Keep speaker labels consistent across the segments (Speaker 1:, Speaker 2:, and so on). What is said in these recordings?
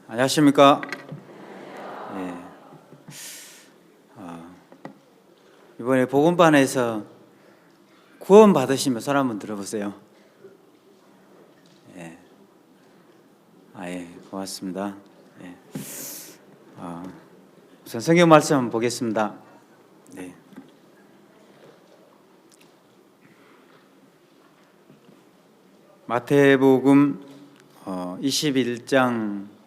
Speaker 1: 안녕하십니까? 이번에 복음반에서 구원 받으시면 손 한번 들어보세요. 고맙습니다. 우선 성경 말씀 한번 보겠습니다. 마태복음 21장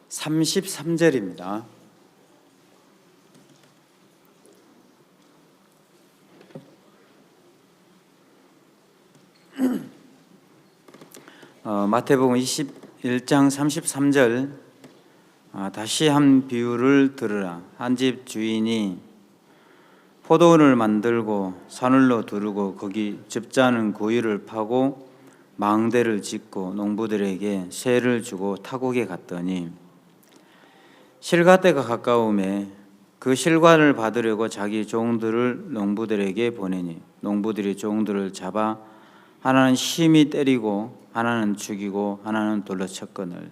Speaker 1: 33절입니다. 마태복음 21장 33절 다시 한 비유를 들으라. 한 집 주인이 포도원을 만들고 산울로 두르고 거기 즙자는 구유를 파고 망대를 짓고 농부들에게 세를 주고 타국에 갔더니 실과 때가 가까움에 그 실과를 받으려고 자기 종들을 농부들에게 보내니 농부들이 종들을 잡아 하나는 심히 때리고 하나는 죽이고 하나는 돌로 쳤거늘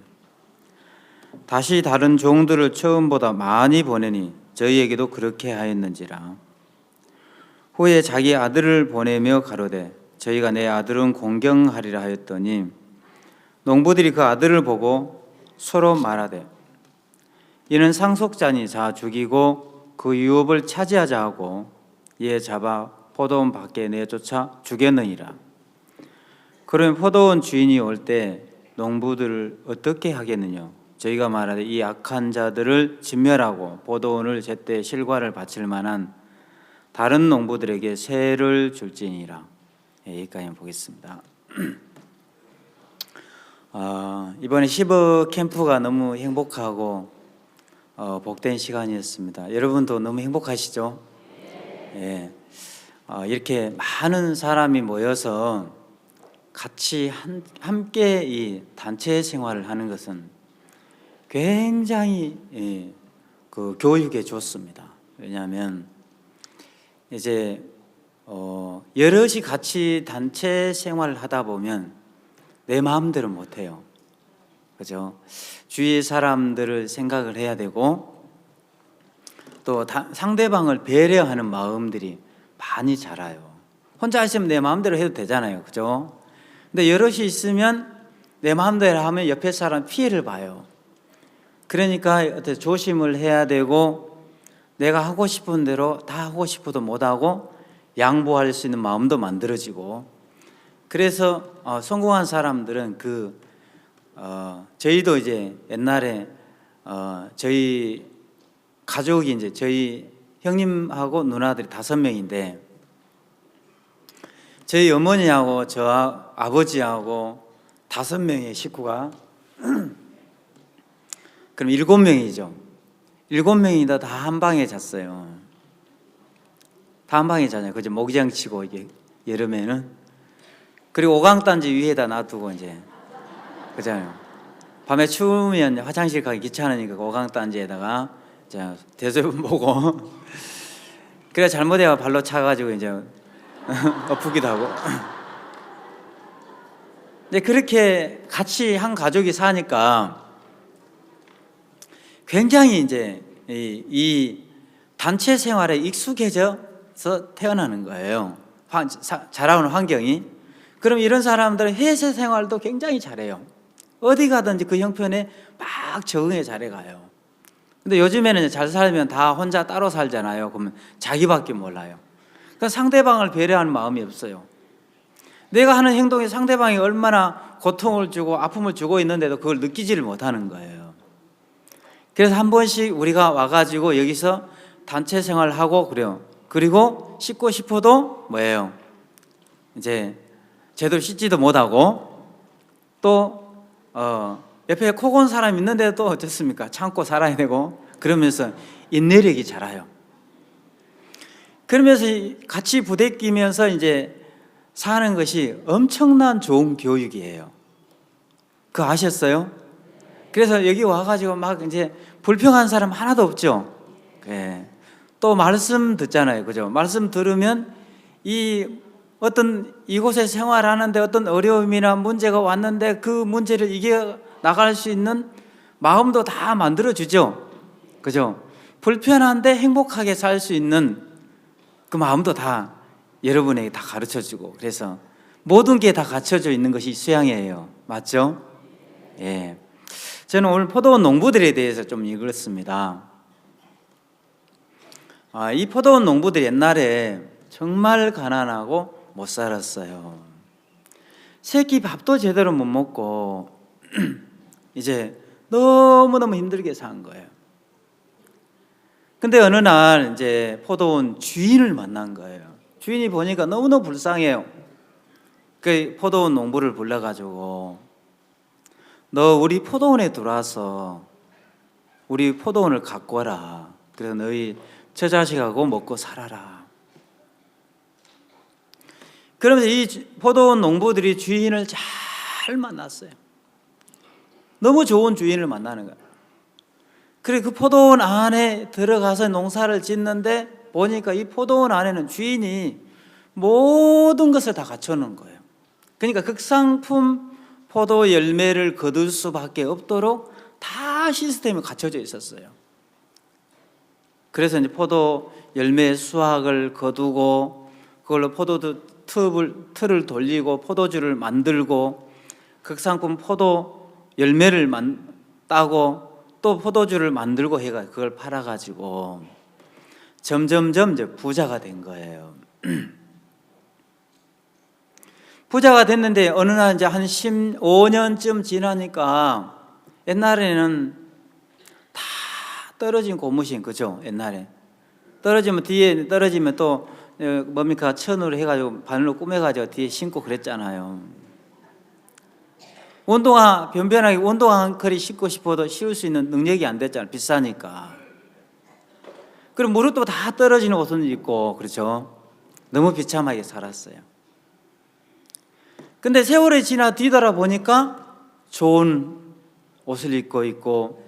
Speaker 1: 다시 다른 종들을 처음보다 많이 보내니 저희에게도 그렇게 하였는지라. 후에 자기 아들을 보내며 가로되 저희가 내 아들은 공경하리라 하였더니 농부들이 그 아들을 보고 서로 말하되 이는 상속자니 자 죽이고 그 유업을 차지하자 하고 이에 잡아 포도원 밖에 내쫓아 죽였느니라. 그러면 포도원 주인이 올 때 농부들을 어떻게 하겠느냐? 저희가 말하되 이 악한 자들을 진멸하고 포도원을 제때 실과를 바칠 만한 다른 농부들에게 세를 줄지니라. 여기까지 보겠습니다. 이번에 시버 캠프가 너무 행복하고 복된 시간이었습니다. 여러분도 너무 행복하시죠? 이렇게 많은 사람이 모여서 같이 함께 이 단체 생활을 하는 것은 굉장히 그 교육에 좋습니다. 왜냐하면 이제 여럿이 같이 단체 생활을 하다 보면 내 마음대로 못 해요. 그죠? 주위의 사람들을 생각을 해야 되고 또 상대방을 배려하는 마음들이 많이 자라요. 혼자 있으면 내 마음대로 해도 되잖아요. 그죠? 근데 여럿이 있으면 내 마음대로 하면 옆에 사람 피해를 봐요. 그러니까 어떻게 조심을 해야 되고 내가 하고 싶은 대로 다 하고 싶어도 못하고 양보할 수 있는 마음도 만들어지고 그래서 성공한 사람들은 저희도 이제 옛날에 저희 가족이 이제 저희 형님하고 누나들이 5명인데 저희 어머니하고 저 아버지하고 5명의 식구가 그럼 7명이죠. 7명이 다 한 방에 잤어요. 다 한 방에 자잖아요. 그죠? 모기장 치고 이게 여름에는. 그리고 오강단지 위에다 놔두고 이제 그잖아요. 밤에 추우면 화장실 가기 귀찮으니까 오강단지에다가 대소변 보고 그래 잘못해가 발로 차가지고 이제 엎기도 하고. 근데 그렇게 같이 한 가족이 사니까 굉장히 이제 이 단체 생활에 익숙해져서 태어나는 거예요. 자라오는 환경이. 그럼 이런 사람들은 회사 생활도 굉장히 잘해요. 어디 가든지 그 형편에 막 적응해 잘해가요. 근데 요즘에는 잘 살면 다 혼자 따로 살잖아요. 그러면 자기밖에 몰라요. 그러니까 상대방을 배려하는 마음이 없어요. 내가 하는 행동에 상대방이 얼마나 고통을 주고 아픔을 주고 있는데도 그걸 느끼지를 못하는 거예요. 그래서 한 번씩 우리가 와가지고 여기서 단체 생활을 하고 그래요. 그리고 씻고 싶어도 뭐예요? 이제 제대로 씻지도 못하고 또 옆에 코 고는 사람 있는데도 또 어떻습니까? 참고 살아야 되고 그러면서 인내력이 자라요. 그러면서 같이 부대끼면서 이제 사는 것이 엄청난 좋은 교육이에요. 그거 아셨어요? 그래서 여기 와가지고 막 이제 불평한 사람 하나도 없죠. 또 말씀 듣잖아요. 그죠? 말씀 들으면 이 어떤 이곳에 생활하는데 어떤 어려움이나 문제가 왔는데 그 문제를 이겨 나갈 수 있는 마음도 다 만들어주죠. 그죠? 불편한데 행복하게 살 수 있는 그 마음도 다 여러분에게 다 가르쳐주고, 그래서 모든 게 다 갖춰져 있는 것이 수양회예요. 맞죠? 예. 저는 오늘 포도원 농부들에 대해서 좀 읽었습니다. 이 포도원 농부들이 옛날에 정말 가난하고 못 살았어요. 새끼 밥도 제대로 못 먹고 이제 너무너무 힘들게 산 거예요. 근데 어느 날 이제 포도원 주인을 만난 거예요. 주인이 보니까 너무너무 불쌍해요. 그 포도원 농부를 불러가지고 너 우리 포도원에 들어와서 우리 포도원을 가꾸어라. 그래서 너희 저 자식하고 먹고 살아라. 그러면서 이 포도원 농부들이 주인을 잘 만났어요. 너무 좋은 주인을 만나는 거예요. 그래 그 포도원 안에 들어가서 농사를 짓는데 보니까 이 포도원 안에는 주인이 모든 것을 다 갖춰놓은 거예요. 그러니까 극상품 포도 열매를 거둘 수밖에 없도록 다 시스템이 갖춰져 있었어요. 그래서 이제 포도 열매 수확을 거두고 그걸로 포도 틀을 돌리고 포도주를 만들고 극상품 포도 열매를 따고 또 포도주를 만들고 해가 그걸 팔아가지고 점점점 이제 부자가 된 거예요. 부자가 됐는데 어느 날 이제 한 15년쯤 지나니까 옛날에는 다 떨어진 고무신, 그죠? 옛날에 떨어지면 뒤에 떨어지면 또 뭡니까 천으로 해가지고 바늘로 꾸며가지고 뒤에 신고 그랬잖아요. 운동화 변변하게 운동화 한 컬이 신고 싶어도 씌울 수 있는 능력이 안 됐잖아요. 비싸니까. 그럼 무릎도 다 떨어지는 옷을 입고 그렇죠. 너무 비참하게 살았어요. 근데 세월이 지나 뒤돌아보니까 좋은 옷을 입고 있고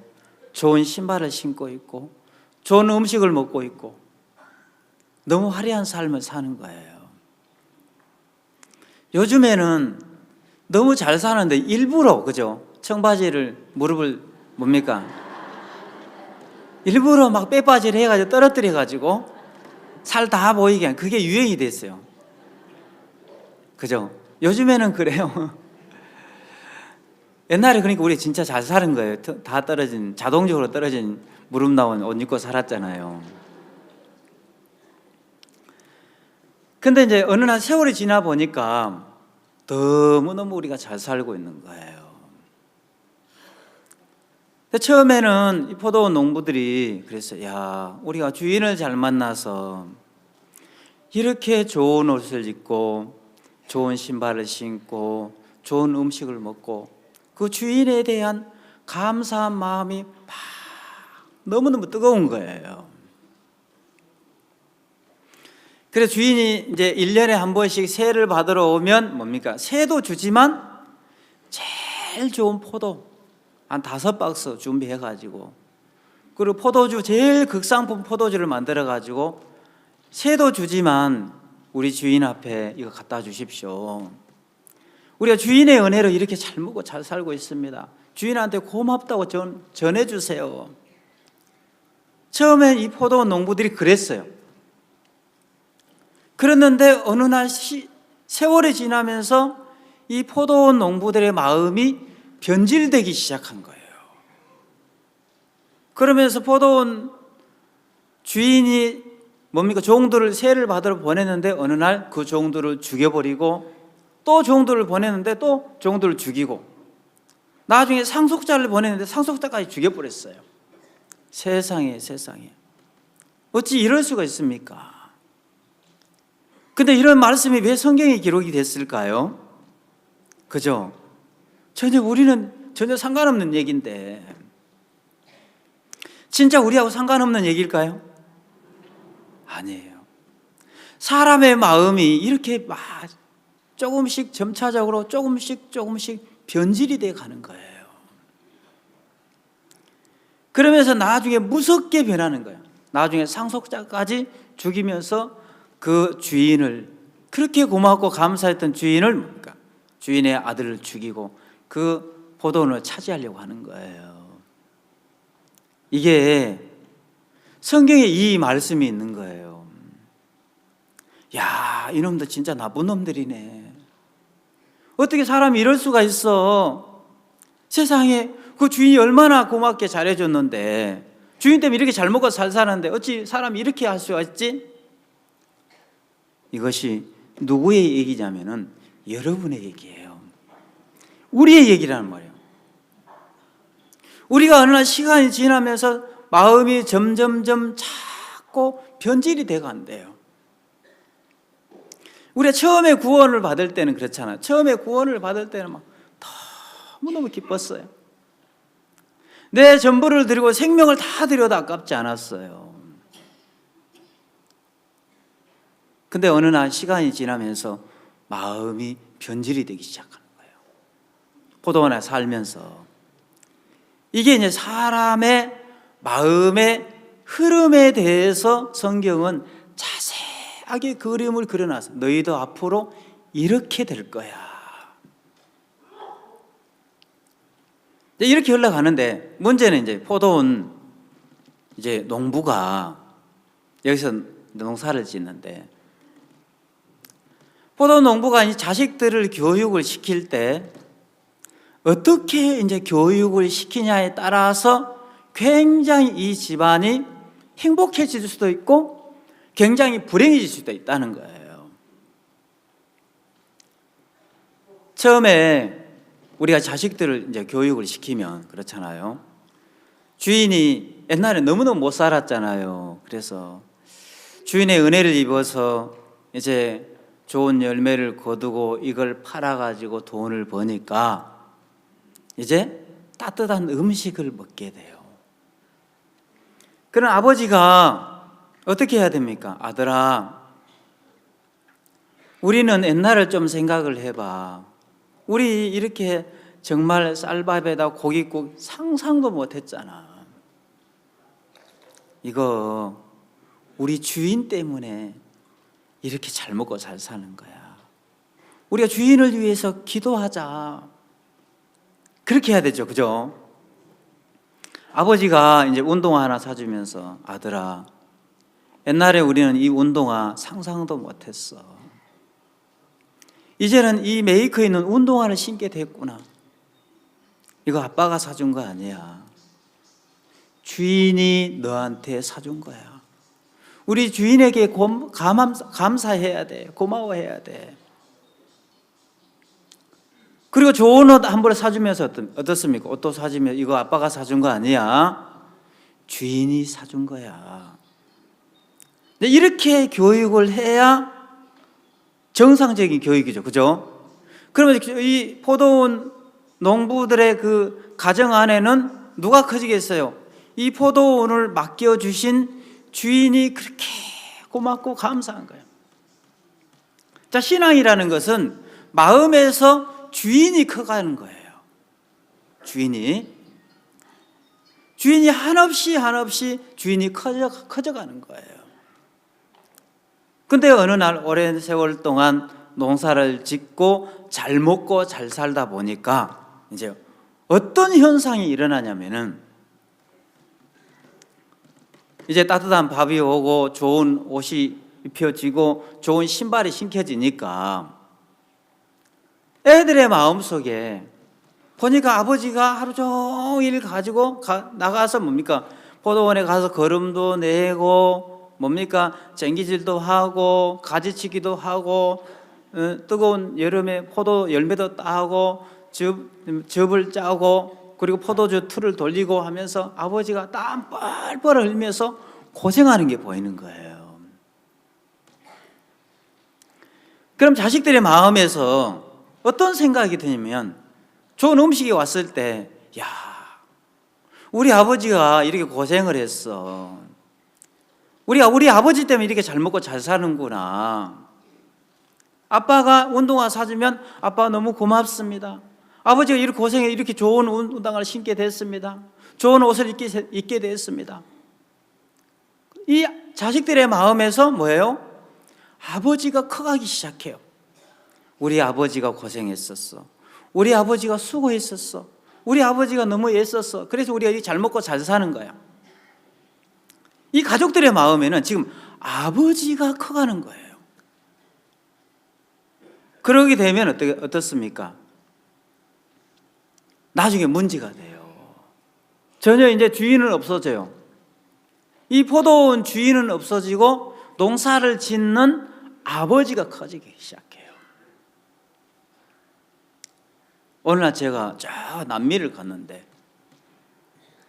Speaker 1: 좋은 신발을 신고 있고 좋은 음식을 먹고 있고 너무 화려한 삶을 사는 거예요. 요즘에는 너무 잘 사는데 일부러 그죠? 청바지를 무릎을 뭡니까? 일부러 막 빼바지를 해가지고 떨어뜨려가지고 살 다 보이게 하는 그게 유행이 됐어요. 그죠? 요즘에는 그래요. 옛날에 그러니까 우리 진짜 잘 사는 거예요. 다 떨어진 자동적으로 떨어진 무릎 나온 옷 입고 살았잖아요. 근데 이제 어느 날 세월이 지나 보니까 너무너무 우리가 잘 살고 있는 거예요. 처음에는 이 포도원 농부들이 그랬어요. 야, 우리가 주인을 잘 만나서 이렇게 좋은 옷을 입고 좋은 신발을 신고 좋은 음식을 먹고 그 주인에 대한 감사한 마음이 막 너무너무 뜨거운 거예요. 그래서 주인이 이제 1년에 한 번씩 세를 받으러 오면 뭡니까? 세도 주지만 제일 좋은 포도 한 5박스 준비해가지고 그리고 포도주 제일 극상품 포도주를 만들어가지고 세도 주지만 우리 주인 앞에 이거 갖다 주십시오. 우리가 주인의 은혜로 이렇게 잘 먹고 잘 살고 있습니다. 주인한테 고맙다고 전해주세요. 처음엔 이 포도원 농부들이 그랬어요. 그랬는데 어느 날 세월이 지나면서 이 포도원 농부들의 마음이 변질되기 시작한 거예요. 그러면서 포도원 주인이 뭡니까? 종들을 세를 받으러 보냈는데 어느 날 그 종들을 죽여버리고 또 종들을 보냈는데 또 종들을 죽이고 나중에 상속자를 보냈는데 상속자까지 죽여버렸어요. 세상에 어찌 이럴 수가 있습니까? 근데 이런 말씀이 왜 성경에 기록이 됐을까요? 그죠? 우리는 전혀 상관없는 얘기인데 진짜 우리하고 상관없는 얘기일까요? 아니에요. 사람의 마음이 이렇게 막 조금씩 점차적으로 조금씩 변질이 돼 가는 거예요. 그러면서 나중에 무섭게 변하는 거예요. 나중에 상속자까지 죽이면서 그 주인을 그렇게 고맙고 감사했던 주인을 뭡니까? 주인의 아들을 죽이고 그 포도원을 차지하려고 하는 거예요. 이게 성경에 이 말씀이 있는 거예요. 야, 이놈들 진짜 나쁜 놈들이네. 어떻게 사람이 이럴 수가 있어? 세상에 그 주인이 얼마나 고맙게 잘해줬는데, 주인 때문에 이렇게 잘 먹고 잘 사는데 어찌 사람이 이렇게 할 수가 있지? 이것이 누구의 얘기냐면은 여러분의 얘기예요. 우리의 얘기라는 말이에요. 우리가 어느 날 시간이 지나면서 마음이 점점점 자꾸 변질이 되고 간대요. 우리가 처음에 구원을 받을 때는 그렇잖아요. 처음에 구원을 받을 때는 막 너무너무 기뻤어요. 내 전부를 드리고 생명을 다 드려도 아깝지 않았어요. 근데 어느 날 시간이 지나면서 마음이 변질이 되기 시작하는 거예요. 포도원에 살면서. 이게 이제 사람의 마음의 흐름에 대해서 성경은 자세하게 그림을 그려놨어요. 너희도 앞으로 이렇게 될 거야. 이렇게 흘러가는데, 문제는 이제 포도원 이제 농부가 여기서 농사를 짓는데, 포도원 농부가 이제 자식들을 교육을 시킬 때 어떻게 이제 교육을 시키냐에 따라서 굉장히 이 집안이 행복해질 수도 있고 굉장히 불행해질 수도 있다는 거예요. 처음에 우리가 자식들을 이제 교육을 시키면 그렇잖아요. 주인이 옛날에 너무너무 못 살았잖아요. 그래서 주인의 은혜를 입어서 이제 좋은 열매를 거두고 이걸 팔아가지고 돈을 버니까 이제 따뜻한 음식을 먹게 돼요. 그럼 아버지가 어떻게 해야 됩니까? 아들아, 우리는 옛날을 좀 생각을 해봐. 우리 이렇게 정말 쌀밥에다 고깃국 상상도 못했잖아. 이거 우리 주인 때문에 이렇게 잘 먹고 잘 사는 거야. 우리가 주인을 위해서 기도하자. 그렇게 해야 되죠, 그죠? 아버지가 이제 운동화 하나 사주면서 아들아, 옛날에 우리는 이 운동화 상상도 못했어. 이제는 이 메이커에 있는 운동화를 신게 됐구나. 이거 아빠가 사준 거 아니야. 주인이 너한테 사준 거야. 우리 주인에게 감사해야 돼. 고마워해야 돼. 그리고 좋은 옷 한 벌 사주면서 어떻습니까? 옷도 사주면 이거 아빠가 사준 거 아니야. 주인이 사준 거야. 이렇게 교육을 해야 정상적인 교육이죠. 그죠? 그러면 이 포도원 농부들의 그 가정 안에는 누가 커지겠어요? 이 포도원을 맡겨주신 주인이 그렇게 고맙고 감사한 거예요. 자, 신앙이라는 것은 마음에서 주인이 커가는 거예요. 주인이 한없이 주인이 커져가는 거예요. 근데 어느 날 오랜 세월 동안 농사를 짓고 잘 먹고 잘 살다 보니까 이제 어떤 현상이 일어나냐면은 이제 따뜻한 밥이 오고 좋은 옷이 입혀지고 좋은 신발이 신겨지니까 애들의 마음속에 보니까 아버지가 하루 종일 가지고 나가서 뭡니까? 포도원에 가서 거름도 내고 뭡니까? 쟁기질도 하고 가지치기도 하고 뜨거운 여름에 포도 열매도 따고 즙을 짜고 그리고 포도주 틀을 돌리고 하면서 아버지가 땀 뻘뻘 흘리면서 고생하는 게 보이는 거예요. 그럼 자식들의 마음에서 어떤 생각이 드냐면 좋은 음식이 왔을 때 야, 우리 아버지가 이렇게 고생을 했어. 우리 아버지 때문에 이렇게 잘 먹고 잘 사는구나. 아빠가 운동화 사주면 아빠 너무 고맙습니다. 아버지가 이렇게 고생해 이렇게 좋은 운동화를 신게 됐습니다. 좋은 옷을 입게 됐습니다. 이 자식들의 마음에서 뭐예요? 아버지가 커가기 시작해요. 우리 아버지가 고생했었어. 우리 아버지가 수고했었어. 우리 아버지가 너무 애썼어. 그래서 우리가 잘 먹고 잘 사는 거야. 이 가족들의 마음에는 지금 아버지가 커가는 거예요. 그러게 되면 어떻습니까? 나중에 문제가 돼요. 전혀 이제 주인은 없어져요. 이 포도원 주인은 없어지고 농사를 짓는 아버지가 커지기 시작해요. 어느 날 제가 저 남미를 갔는데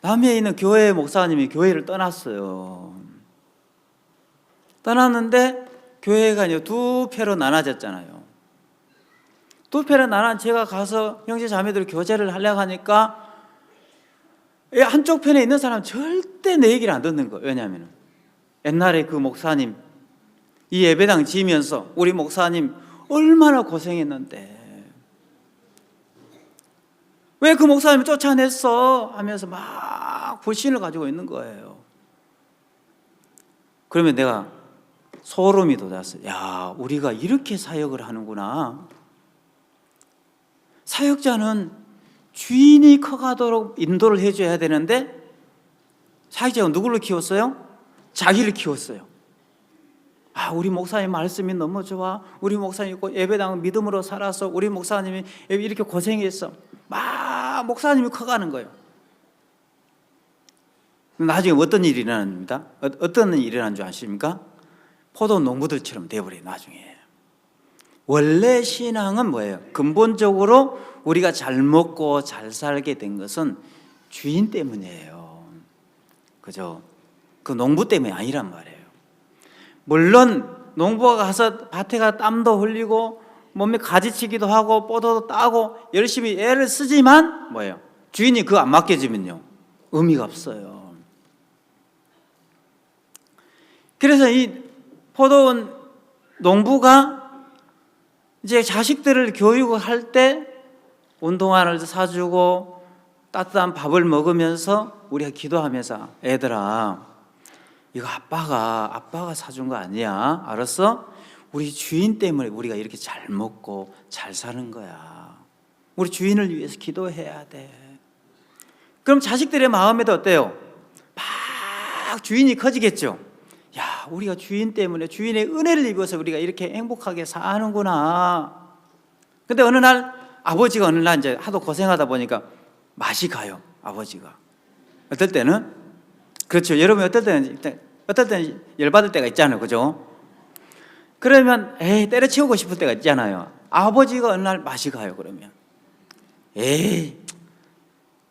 Speaker 1: 남미에 있는 교회 목사님이 교회를 떠났어요. 떠났는데 교회가 이제 두 패로 나눠졌잖아요. 두 패로 나눠 제가 가서 형제 자매들 교제를 하려고 하니까 한쪽 편에 있는 사람은 절대 내 얘기를 안 듣는 거예요. 왜냐하면 옛날에 그 목사님 이 예배당 지으면서 우리 목사님 얼마나 고생했는데 왜 그 목사님을 쫓아냈어? 하면서 막 불신을 가지고 있는 거예요. 그러면 내가 소름이 돋았어요. 야, 우리가 이렇게 사역을 하는구나. 사역자는 주인이 커가도록 인도를 해줘야 되는데 사역자가 누구를 키웠어요? 자기를 키웠어요. 아, 우리 목사님 말씀이 너무 좋아. 우리 목사님 예배당은 믿음으로 살아서 우리 목사님이 이렇게 고생했어. 막 목사님이 커가는 거예요. 나중에 어떤 일이 일어납니다. 어떤 일이 일어난 줄 아십니까? 포도 농부들처럼 돼버려요. 나중에. 원래 신앙은 뭐예요? 근본적으로 우리가 잘 먹고 잘 살게 된 것은 주인 때문이에요. 그죠? 그 농부 때문이 아니란 말이에요. 물론 농부가 가서 밭에 가 땀도 흘리고 몸에 가지치기도 하고 포도도 따고 열심히 애를 쓰지만 뭐예요? 주인이 그거 안 맡겨주면요 의미가 없어요. 그래서 이 포도원 농부가 이제 자식들을 교육을 할 때 운동화를 사주고 따뜻한 밥을 먹으면서 우리가 기도하면서 애들아 이거 아빠가 사준 거 아니야. 알았어? 우리 주인 때문에 우리가 이렇게 잘 먹고 잘 사는 거야. 우리 주인을 위해서 기도해야 돼. 그럼 자식들의 마음에도 어때요? 막 주인이 커지겠죠. 야, 우리가 주인 때문에 주인의 은혜를 입어서 우리가 이렇게 행복하게 사는구나. 근데 어느 날 아버지가 어느 날 이제 하도 고생하다 보니까 맛이 가요. 아버지가. 어떨 때는 그렇죠. 여러분 어떨 때는 열받을 때가 있잖아요. 그죠? 그러면 때려치우고 싶을 때가 있잖아요. 아버지가 어느 날 맛이 가요. 그러면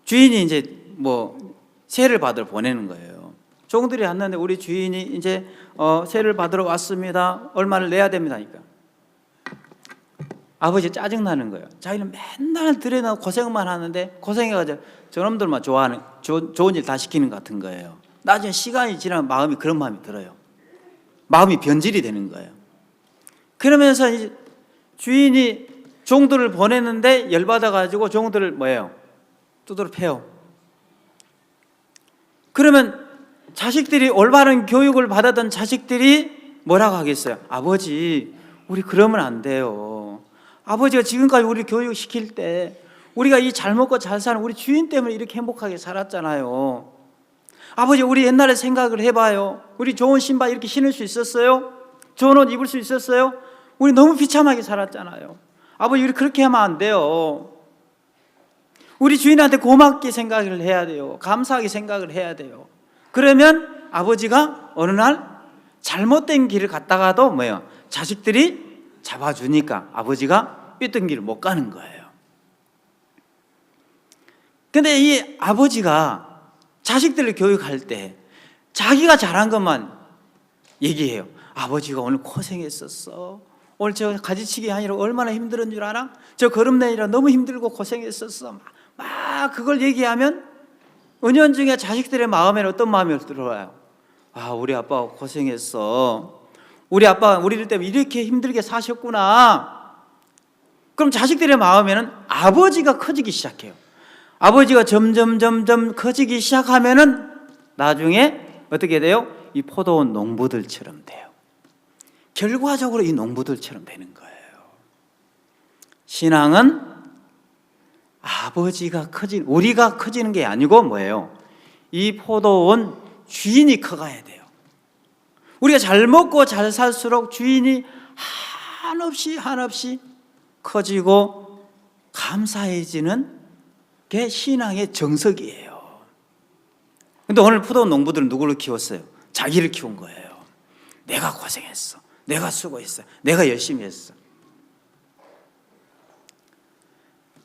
Speaker 1: 주인이 이제 뭐 세를 받으러 보내는 거예요. 종들이 왔는데 우리 주인이 이제 세를 받으러 왔습니다. 얼마를 내야 됩니다니까. 아버지 짜증나는 거예요. 자기는 맨날 들여놓고 고생만 하는데 고생해가지고 저놈들만 좋아하는 좋은 일 다 시키는 것 같은 거예요. 나중에 시간이 지나면 마음이 그런 마음이 들어요. 마음이 변질이 되는 거예요. 그러면서 이제 주인이 종들을 보냈는데 열받아가지고 종들을 뭐예요? 두드러 패요. 그러면 자식들이 올바른 교육을 받았던 자식들이 뭐라고 하겠어요? 아버지, 우리 그러면 안 돼요. 아버지가 지금까지 우리 교육시킬 때 우리가 이 잘 먹고 잘 사는 우리 주인 때문에 이렇게 행복하게 살았잖아요. 아버지, 우리 옛날에 생각을 해봐요. 우리 좋은 신발 이렇게 신을 수 있었어요? 좋은 옷 입을 수 있었어요? 우리 너무 비참하게 살았잖아요. 아버지, 우리 그렇게 하면 안 돼요. 우리 주인한테 고맙게 생각을 해야 돼요. 감사하게 생각을 해야 돼요. 그러면 아버지가 어느 날 잘못된 길을 갔다가도 뭐예요? 자식들이 잡아주니까 아버지가 삐뚤은 길을 못 가는 거예요. 근데 이 아버지가 자식들을 교육할 때 자기가 잘한 것만 얘기해요. 아버지가 오늘 고생했었어. 오늘 저 가지치기 아니라 얼마나 힘들은 줄 알아? 저 걸음내느라 너무 힘들고 고생했었어. 막 그걸 얘기하면 은연중에 자식들의 마음에는 어떤 마음이 들어와요? 아, 우리 아빠가 고생했어. 우리 아빠가 우리들 때문에 이렇게 힘들게 사셨구나. 그럼 자식들의 마음에는 아버지가 커지기 시작해요. 아버지가 점점 커지기 시작하면은 나중에 어떻게 돼요? 이 포도원 농부들처럼 돼요. 결과적으로 이 농부들처럼 되는 거예요. 신앙은 아버지가 우리가 커지는 게 아니고 뭐예요? 이 포도원 주인이 커가야 돼요. 우리가 잘 먹고 잘 살수록 주인이 한없이 커지고 감사해지는 게 신앙의 정석이에요. 근데 오늘 포도원 농부들은 누구를 키웠어요? 자기를 키운 거예요. 내가 고생했어. 내가 수고했어. 내가 열심히 했어.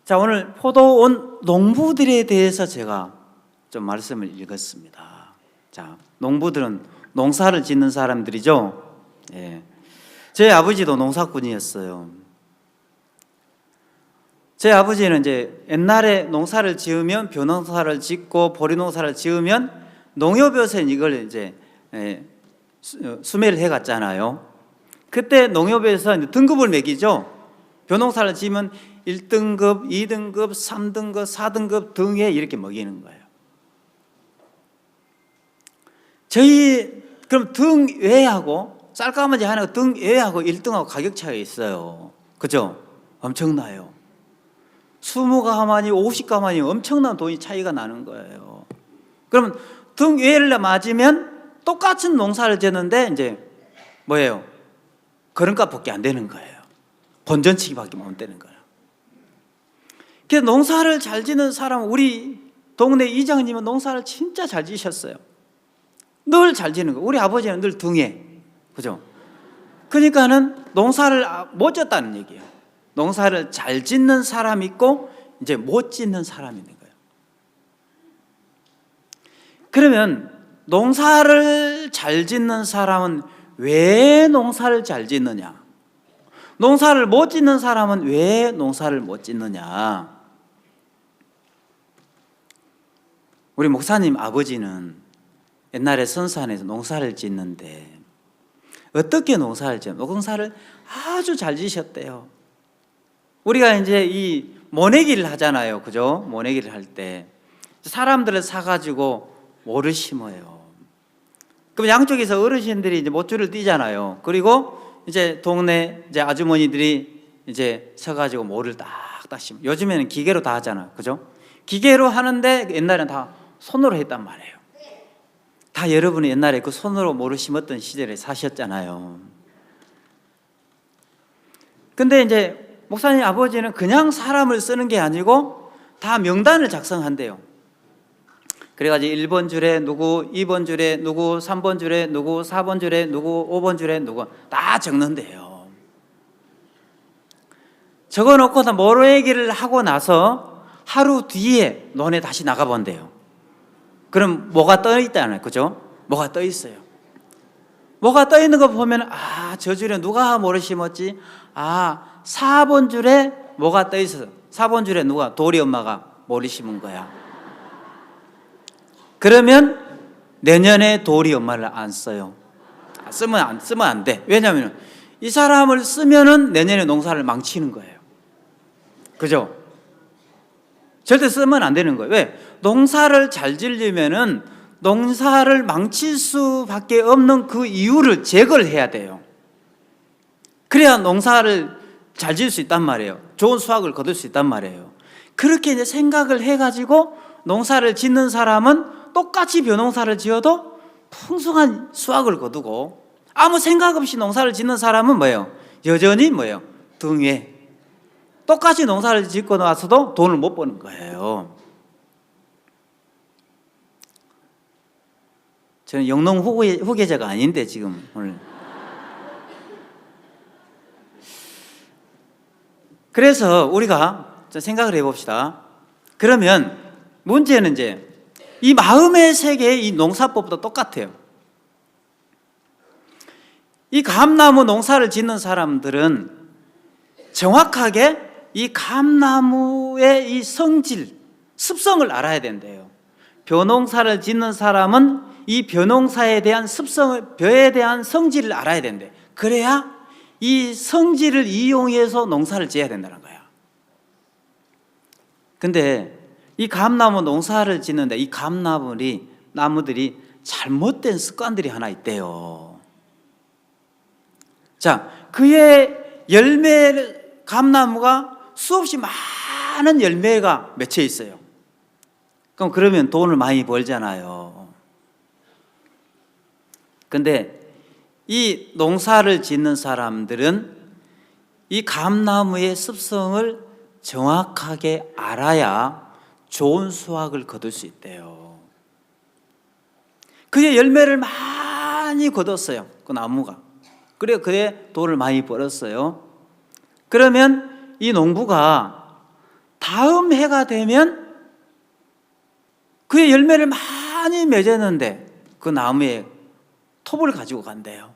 Speaker 1: 자, 오늘 포도원 농부들에 대해서 제가 좀 말씀을 읽었습니다. 자, 농부들은 농사를 짓는 사람들이죠. 예. 제 아버지도 농사꾼이었어요. 제 아버지는 이제 옛날에 농사를 지으면 벼농사를 짓고 보리농사를 지으면 농협에서 이걸 이제 수매를 해갔잖아요. 그때 농협에서 등급을 매기죠. 벼농사를 지으면 1등급, 2등급, 3등급, 4등급 등에 이렇게 먹이는 거예요. 저희 그럼 등 외하고 쌀가마지 하나 등 외하고 1등하고 가격 차이가 있어요. 그죠? 엄청나요. 20가마니 50가마니 엄청난 돈이 차이가 나는 거예요. 그러면 등 외를 맞으면 똑같은 농사를 짓는데 이제 뭐예요? 그런값밖에 안 되는 거예요. 본전치기밖에 못 되는 거예요. 그래서 농사를 잘 짓는 사람, 우리 동네 이장님은 농사를 진짜 잘 지셨어요. 늘 잘 지는 거. 우리 아버지는 늘 등에, 그죠? 그러니까는 농사를 못 짓다는 얘기예요. 농사를 잘 짓는 사람이 있고 이제 못 짓는 사람이 있는 거예요. 그러면 농사를 잘 짓는 사람은 왜 농사를 잘 짓느냐? 농사를 못 짓는 사람은 왜 농사를 못 짓느냐? 우리 목사님 아버지는 옛날에 선산에서 농사를 짓는데 어떻게 농사를 지어요? 농사를 아주 잘 지셨대요. 우리가 이제 이 모내기를 하잖아요. 그죠? 모내기를 할 때 사람들을 사가지고 모를 심어요. 그럼 양쪽에서 어르신들이 이제 모줄을 띄잖아요. 그리고 이제 동네 이제 아주머니들이 이제 서가지고 모를 딱딱 심어. 요즘에는 기계로 다 하잖아. 그죠? 기계로 하는데 옛날에는 다 손으로 했단 말이에요. 다 여러분이 옛날에 그 손으로 모를 심었던 시절에 사셨잖아요. 근데 이제 목사님 아버지는 그냥 사람을 쓰는 게 아니고 다 명단을 작성한대요. 그래가지고 1번 줄에 누구, 2번 줄에 누구, 3번 줄에 누구, 4번 줄에 누구, 5번 줄에 누구 다 적는데요. 적어놓고 다 모래기를 하고 나서 하루 뒤에 논에 다시 나가본대요. 그럼 뭐가 떠 있잖아요. 그죠? 뭐가 떠 있어요. 뭐가 떠 있는 거 보면 저 줄에 누가 뭐를 심었지? 4번 줄에 뭐가 떠 있어서 4번 줄에 누가 도리 엄마가 뭐를 심은 거야. 그러면 내년에 도리 엄마를 안 써요. 쓰면 안 돼. 왜냐하면 이 사람을 쓰면은 내년에 농사를 망치는 거예요. 그죠? 절대 쓰면 안 되는 거예요. 왜? 농사를 잘 지으려면은 농사를 망칠 수밖에 없는 그 이유를 제거를 해야 돼요. 그래야 농사를 잘 지을 수 있단 말이에요. 좋은 수확을 거둘 수 있단 말이에요. 그렇게 이제 생각을 해가지고 농사를 짓는 사람은 똑같이 벼농사를 지어도 풍성한 수확을 거두고 아무 생각 없이 농사를 짓는 사람은 뭐예요? 여전히 뭐예요? 등에 똑같이 농사를 짓고 나서도 돈을 못 버는 거예요. 저는 영농 후계자가 아닌데 지금 오늘. 그래서 우리가 생각을 해봅시다. 그러면 문제는 이제 이 마음의 세계의 이 농사법도 똑같아요. 이 감나무 농사를 짓는 사람들은 정확하게 이 감나무의 이 성질, 습성을 알아야 된대요. 벼농사를 짓는 사람은 이 벼농사에 대한 습성을, 벼에 대한 성질을 알아야 된대. 그래야 이 성질을 이용해서 농사를 지어야 된다는 거야. 근데 이 감나무 농사를 짓는데 이 나무들이 잘못된 습관들이 하나 있대요. 자, 그의 감나무가 수없이 많은 열매가 맺혀 있어요. 그러면 돈을 많이 벌잖아요. 근데 이 농사를 짓는 사람들은 이 감나무의 습성을 정확하게 알아야 좋은 수확을 거둘 수 있대요. 그의 열매를 많이 거뒀어요, 그 나무가. 그래 그의 돈을 많이 벌었어요. 그러면 이 농부가 다음 해가 되면 그의 열매를 많이 맺었는데 그 나무에 톱을 가지고 간대요.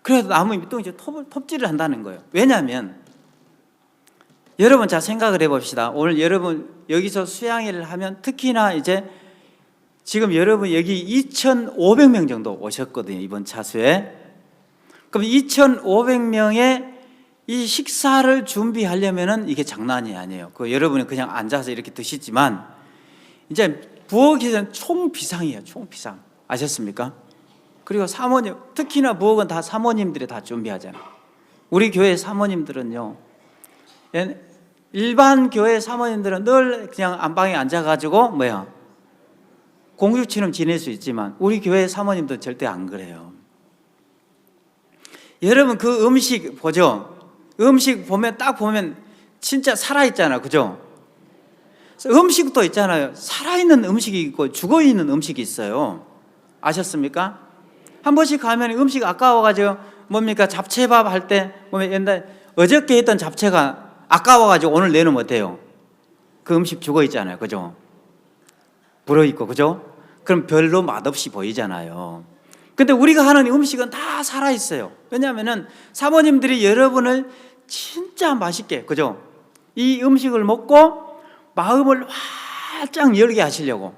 Speaker 1: 그래서 나무 밑둥 이제 톱질을 한다는 거예요. 왜냐하면 여러분 자 생각을 해봅시다. 오늘 여러분 여기서 수양회를 하면 특히나 이제 지금 여러분 여기 2,500명 정도 오셨거든요, 이번 차수에. 그럼 2,500명의 이 식사를 준비하려면은 이게 장난이 아니에요. 여러분이 그냥 앉아서 이렇게 드시지만 이제 부엌에서는 총비상이에요. 총비상. 아셨습니까? 그리고 사모님, 특히나 부엌은 다 사모님들이 다 준비하잖아요. 우리 교회 사모님들은요, 일반 교회 사모님들은 늘 그냥 안방에 앉아가지고 공주처럼 지낼 수 있지만 우리 교회 사모님들은 절대 안 그래요. 여러분 그 음식 보죠? 음식 딱 보면 진짜 살아있잖아요. 그죠? 음식도 있잖아요. 살아있는 음식이 있고 죽어있는 음식이 있어요. 아셨습니까? 한 번씩 가면 음식 아까워가지고 잡채밥 할 때 보면 옛날 어저께 했던 잡채가 아까워가지고 오늘 내놓으면 어때요? 그 음식 죽어있잖아요. 그죠? 불어있고 그죠? 그럼 별로 맛없이 보이잖아요. 근데 우리가 하는 음식은 다 살아있어요. 왜냐하면 사모님들이 여러분을 진짜 맛있게, 그죠? 이 음식을 먹고 마음을 활짝 열게 하시려고.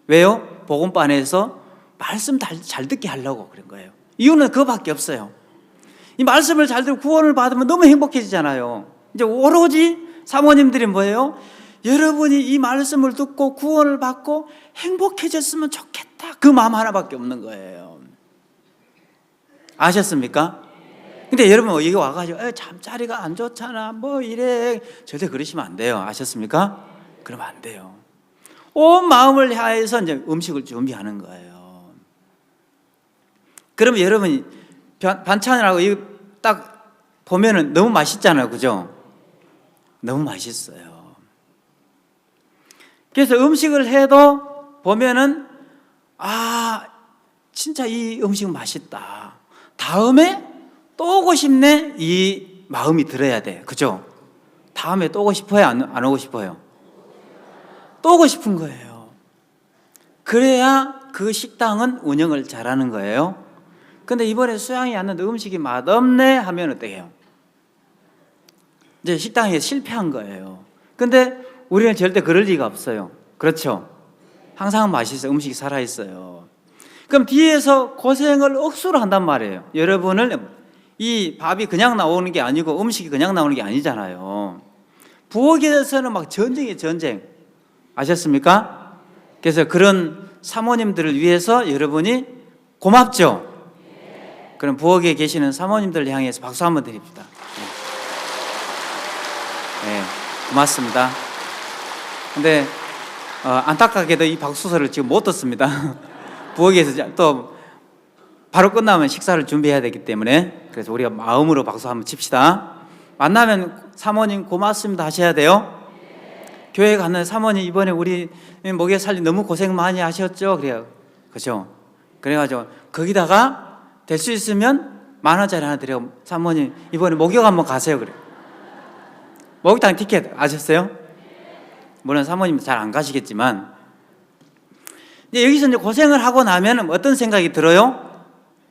Speaker 1: 왜요? 복음반에서 말씀 잘 듣게 하려고 그런 거예요. 이유는 그거밖에 없어요. 이 말씀을 잘 듣고 구원을 받으면 너무 행복해지잖아요. 이제 오로지 사모님들이 뭐예요? 여러분이 이 말씀을 듣고 구원을 받고 행복해졌으면 좋겠다. 그 마음 하나밖에 없는 거예요. 아셨습니까? 근데 여러분 여기 와가지고 잠자리가 안 좋잖아 이래 절대 그러시면 안 돼요. 아셨습니까? 그러면 안 돼요. 온 마음을 다해서 이제 음식을 준비하는 거예요. 그러면 여러분이 반찬이라고 딱 보면은 너무 맛있잖아요. 그죠? 너무 맛있어요. 그래서 음식을 해도 보면은 진짜 이 음식 맛있다. 다음에 또 오고 싶네. 이 마음이 들어야 돼. 그죠? 다음에 또 오고 싶어요? 안 오고 싶어요? 또 오고 싶은 거예요. 그래야 그 식당은 운영을 잘하는 거예요. 근데 이번에 수양이 왔는데 음식이 맛없네 하면 어떻게 해요? 이제 식당에 실패한 거예요. 근데 우리는 절대 그럴 리가 없어요. 그렇죠? 항상 맛있어요. 음식이 살아있어요. 그럼 뒤에서 고생을 억수로 한단 말이에요. 여러분을 이 밥이 그냥 나오는 게 아니고 음식이 그냥 나오는 게 아니잖아요. 부엌에서는 막 전쟁이에요. 전쟁. 아셨습니까? 그래서 그런 사모님들을 위해서 여러분이 고맙죠? 그럼 부엌에 계시는 사모님들 향해서 박수 한번 드립시다. 네, 고맙습니다. 근데 안타깝게도 이 박수소리를 지금 못 듣습니다. 부엌에서 또 바로 끝나면 식사를 준비해야 되기 때문에 그래서 우리가 마음으로 박수 한번 칩시다. 만나면 사모님 고맙습니다 하셔야 돼요. 교회 갔는데 사모님 이번에 우리 목에 살리 너무 고생 많이 하셨죠? 그래요. 그죠? 그래가지고 거기다가 될 수 있으면 10,000원짜리 하나 드려. 사모님 이번에 목욕 한번 가세요. 그래. 목욕탕 티켓 아셨어요? 물론 사모님 잘 안 가시겠지만 여기서 이제 고생을 하고 나면 어떤 생각이 들어요?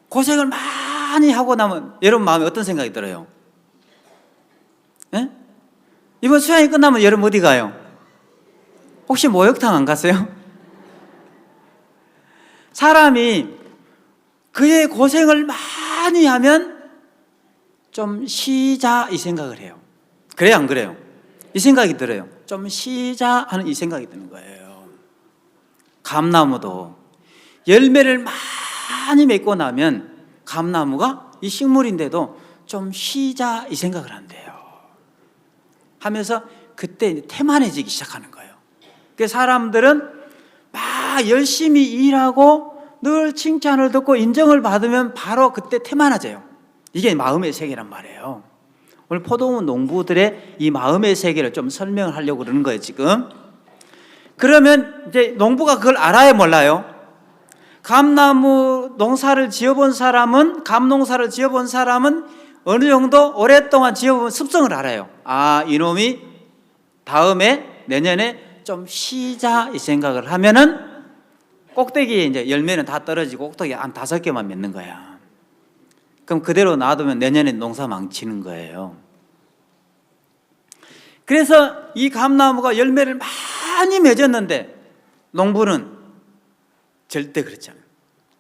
Speaker 1: 고생을 많이 하고 나면 여러분 마음에 어떤 생각이 들어요? 예? 이번 수양이 끝나면 여러분 어디 가요? 혹시 목욕탕 안 가세요? 사람이 그의 고생을 많이 하면 좀 쉬자 이 생각을 해요. 그래요 안 그래요? 이 생각이 들어요. 좀 쉬자 하는 이 생각이 드는 거예요. 감나무도 열매를 많이 맺고 나면 감나무가 이 식물인데도 좀 쉬자 이 생각을 한대요. 하면서 그때 태만해지기 시작하는 거예요. 그 사람들은 막 열심히 일하고 늘 칭찬을 듣고 인정을 받으면 바로 그때 태만해져요. 이게 마음의 세계란 말이에요. 오늘 포도원 농부들의 이 마음의 세계를 좀 설명을 하려고 그러는 거예요, 지금. 그러면 이제 농부가 그걸 알아야 몰라요. 감나무 농사를 지어본 사람은, 감농사를 지어본 사람은 어느 정도 오랫동안 지어보면 습성을 알아요. 아, 이놈이 다음에 내년에 좀 쉬자 이 생각을 하면은 꼭대기에 이제 열매는 다 떨어지고 꼭대기 한 5개만 맺는 거야. 그럼 그대로 놔두면 내년에 농사 망치는 거예요. 그래서 이 감나무가 열매를 많이 맺었는데 농부는 절대 그렇지 않아요.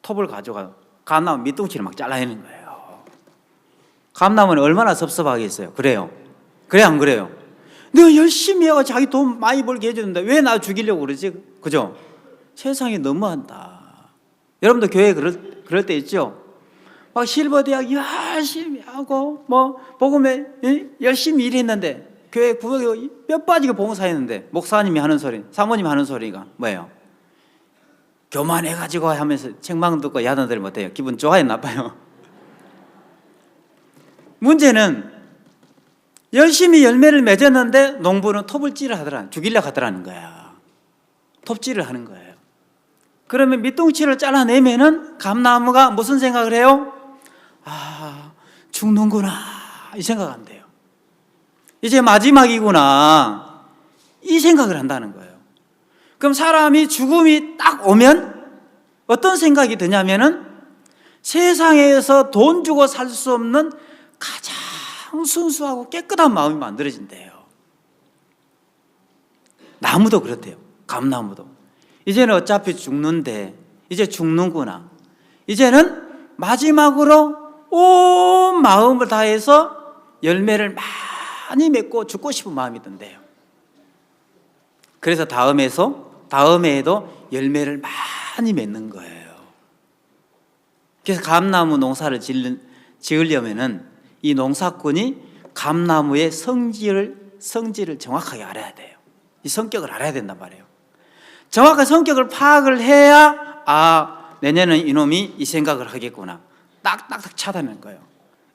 Speaker 1: 톱을 가져가 감나무 밑둥치를 막 잘라내는 거예요. 감나무는 얼마나 섭섭하겠어요. 그래요? 그래 안 그래요? 내가 열심히 해가 자기 돈 많이 벌게 해주는데 왜 나 죽이려고 그러지? 그죠? 세상이 너무한다. 여러분도 교회에 그럴 때 있죠? 막 실버대학 열심히 하고 뭐 복음에 열심히 일했는데 교회 구역에 뼈 빠지게 봉사했는데 목사님이 하는 소리, 사모님이 하는 소리가 뭐예요? 교만해가지고 하면서 책망 듣고 야단들면 어때요? 기분 좋아요, 나빠요? 문제는 열심히 열매를 맺었는데 농부는 톱을질을 하더라, 죽이려고 하더라는 거야. 톱질을 하는 거예요. 그러면 밑둥치를 잘라내면은 감나무가 무슨 생각을 해요? 아, 죽는구나 이 생각한대요. 이제 마지막이구나 이 생각을 한다는 거예요. 그럼 사람이 죽음이 딱 오면 어떤 생각이 드냐면은 세상에서 돈 주고 살 수 없는 가장 순수하고 깨끗한 마음이 만들어진대요. 나무도 그렇대요. 감나무도 이제는 어차피 죽는데 이제 죽는구나, 이제는 마지막으로 온 마음을 다해서 열매를 많이 맺고 죽고 싶은 마음이 든대요. 그래서 다음해에도 열매를 많이 맺는 거예요. 그래서 감나무 농사를 지으려면은 이 농사꾼이 감나무의 성질을 정확하게 알아야 돼요. 이 성격을 알아야 된단 말이에요. 정확한 성격을 파악을 해야 아, 내년에는 이놈이 이 생각을 하겠구나 딱딱딱 차단하는 거예요.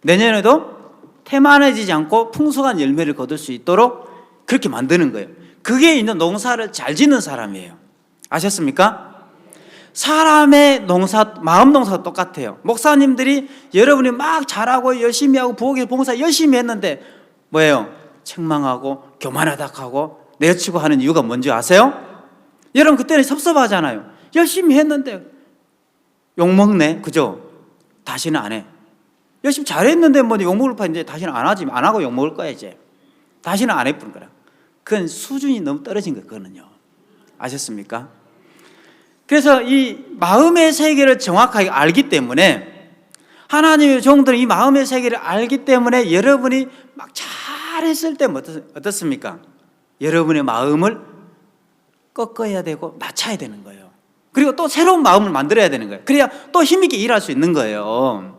Speaker 1: 내년에도 태만해지지 않고 풍성한 열매를 거둘 수 있도록 그렇게 만드는 거예요. 그게 있는 농사를 잘 짓는 사람이에요. 아셨습니까? 사람의 마음 농사도 똑같아요. 목사님들이 여러분이 막 잘하고 열심히 하고 부엌에서 봉사 열심히 했는데 뭐예요? 책망하고 교만하다 하고 내치고 하는 이유가 뭔지 아세요? 여러분 그때는 섭섭하잖아요. 열심히 했는데 욕먹네, 그죠? 다시는 안 해. 열심히 잘했는데 뭐 욕먹을 파 이제 다시는 안 하지, 안 하고 욕먹을 거야 이제. 다시는 안 해버린 거라. 그건 수준이 너무 떨어진 거예요, 그거는요. 아셨습니까? 그래서 이 마음의 세계를 정확하게 알기 때문에 하나님의 종들은 이 마음의 세계를 알기 때문에 여러분이 막 잘했을 때 어떻습니까? 여러분의 마음을 꺾어야 되고 낮춰야 되는 거예요. 그리고 또 새로운 마음을 만들어야 되는 거예요. 그래야 또 힘있게 일할 수 있는 거예요.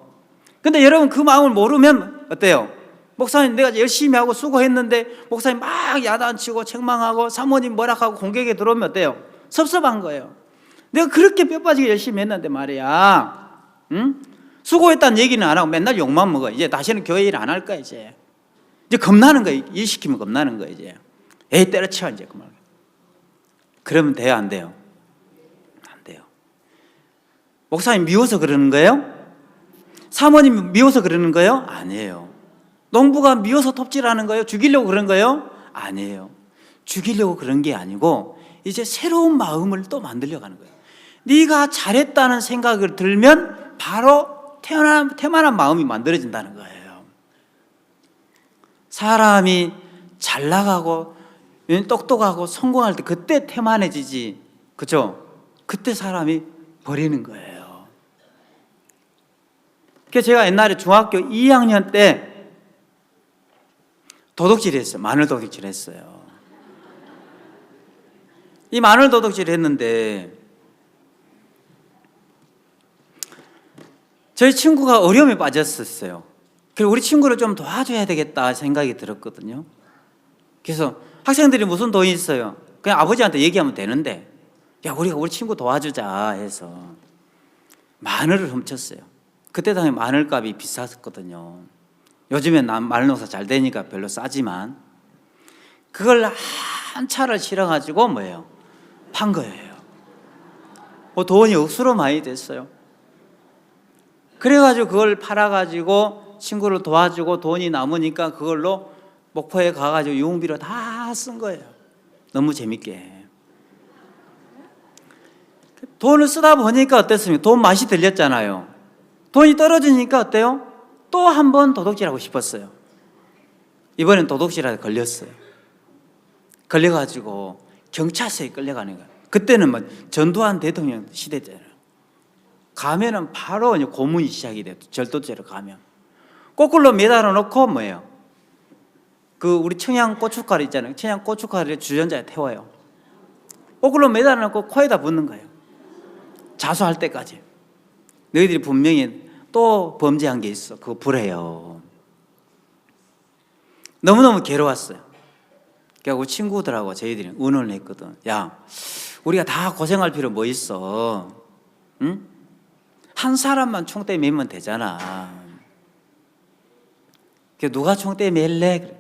Speaker 1: 근데 여러분 그 마음을 모르면 어때요? 목사님 내가 열심히 하고 수고했는데 목사님 막 야단치고 책망하고 사모님 뭐라하고 공격에 들어오면 어때요? 섭섭한 거예요. 내가 그렇게 뼈 빠지게 열심히 했는데 말이야, 응? 수고했다는 얘기는 안 하고 맨날 욕만 먹어. 이제 다시는 교회 일 안 할 거야 이제 겁나는 거야. 일 시키면 겁나는 거야 이제. 에이 때려쳐 이제 그만. 그러면 돼요, 안 돼요? 안 돼요. 목사님 미워서 그러는 거예요? 사모님 미워서 그러는 거예요? 아니에요. 농부가 미워서 톱질하는 거예요? 죽이려고 그런 거예요? 아니에요. 죽이려고 그런 게 아니고 이제 새로운 마음을 또 만들려고 하는 거예요. 네가 잘했다는 생각을 들면 바로 태만한 마음이 만들어진다는 거예요. 사람이 잘 나가고 똑똑하고 성공할 때 그때 태만해지지, 그죠? 그때 사람이 버리는 거예요. 그래서 제가 옛날에 중학교 2학년 때 도둑질했어요. 마늘 도둑질했어요. 이 마늘 도둑질을 했는데 저희 친구가 어려움에 빠졌었어요. 그래서 우리 친구를 좀 도와줘야 되겠다 생각이 들었거든요. 그래서 학생들이 무슨 돈이 있어요? 그냥 아버지한테 얘기하면 되는데, 야, 우리가 우리 친구 도와주자 해서 마늘을 훔쳤어요. 그때 당시 마늘값이 비쌌었거든요. 요즘엔 마늘 농사 잘 되니까 별로 싸지만, 그걸 한 차를 실어가지고 뭐예요? 판 거예요. 돈이 억수로 많이 됐어요. 그래가지고 그걸 팔아가지고 친구를 도와주고 돈이 남으니까 그걸로 목포에 가가지고 유흥비로 다 쓴 거예요. 너무 재밌게. 돈을 쓰다 보니까 어땠습니까? 돈 맛이 들렸잖아요. 돈이 떨어지니까 어때요? 또 한 번 도둑질하고 싶었어요. 이번엔 도둑질하다 걸렸어요. 걸려가지고 경찰서에 끌려가는 거예요. 그때는 뭐 전두환 대통령 시대잖아요. 가면은 바로 고문이 시작이 돼요. 절도죄로 가면. 거꾸로 매달아 놓고 뭐예요? 그 우리 청양 고춧가루 있잖아요. 청양 고춧가루를 주전자에 태워요. 거꾸로 매달아 놓고 코에다 붓는 거예요. 자수할 때까지. 너희들이 분명히 또 범죄한 게 있어. 그거 부래요. 너무너무 괴로웠어요. 그래서 친구들하고 저희들이 의논을 했거든. 야, 우리가 다 고생할 필요 뭐 있어? 응? 한 사람만 총대 매면 되잖아. 그래서 누가 총대 맬래?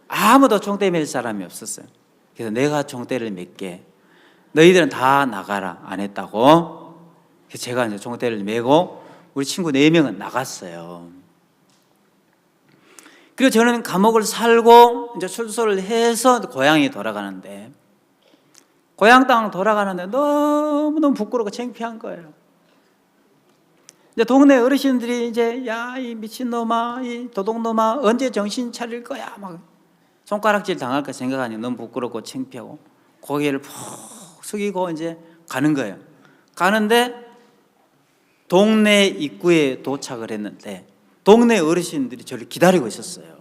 Speaker 1: 아무도 총대 맬 사람이 없었어요. 그래서 내가 총대를 맬게. 너희들은 다 나가라. 안 했다고. 그래서 제가 이제 총대를 메고 우리 친구 4명은 나갔어요. 그리고 저는 감옥을 살고 이제 출소를 해서 고향에 돌아가는데, 고향 땅 돌아가는데 너무너무 부끄럽고 창피한 거예요. 이제 동네 어르신들이 이제 야, 이 미친놈아, 이 도둑놈아, 언제 정신 차릴 거야? 막 손가락질 당할까 생각하니 너무 부끄럽고 창피하고 고개를 푹 숙이고 이제 가는 거예요. 가는데 동네 입구에 도착을 했는데 동네 어르신들이 저를 기다리고 있었어요.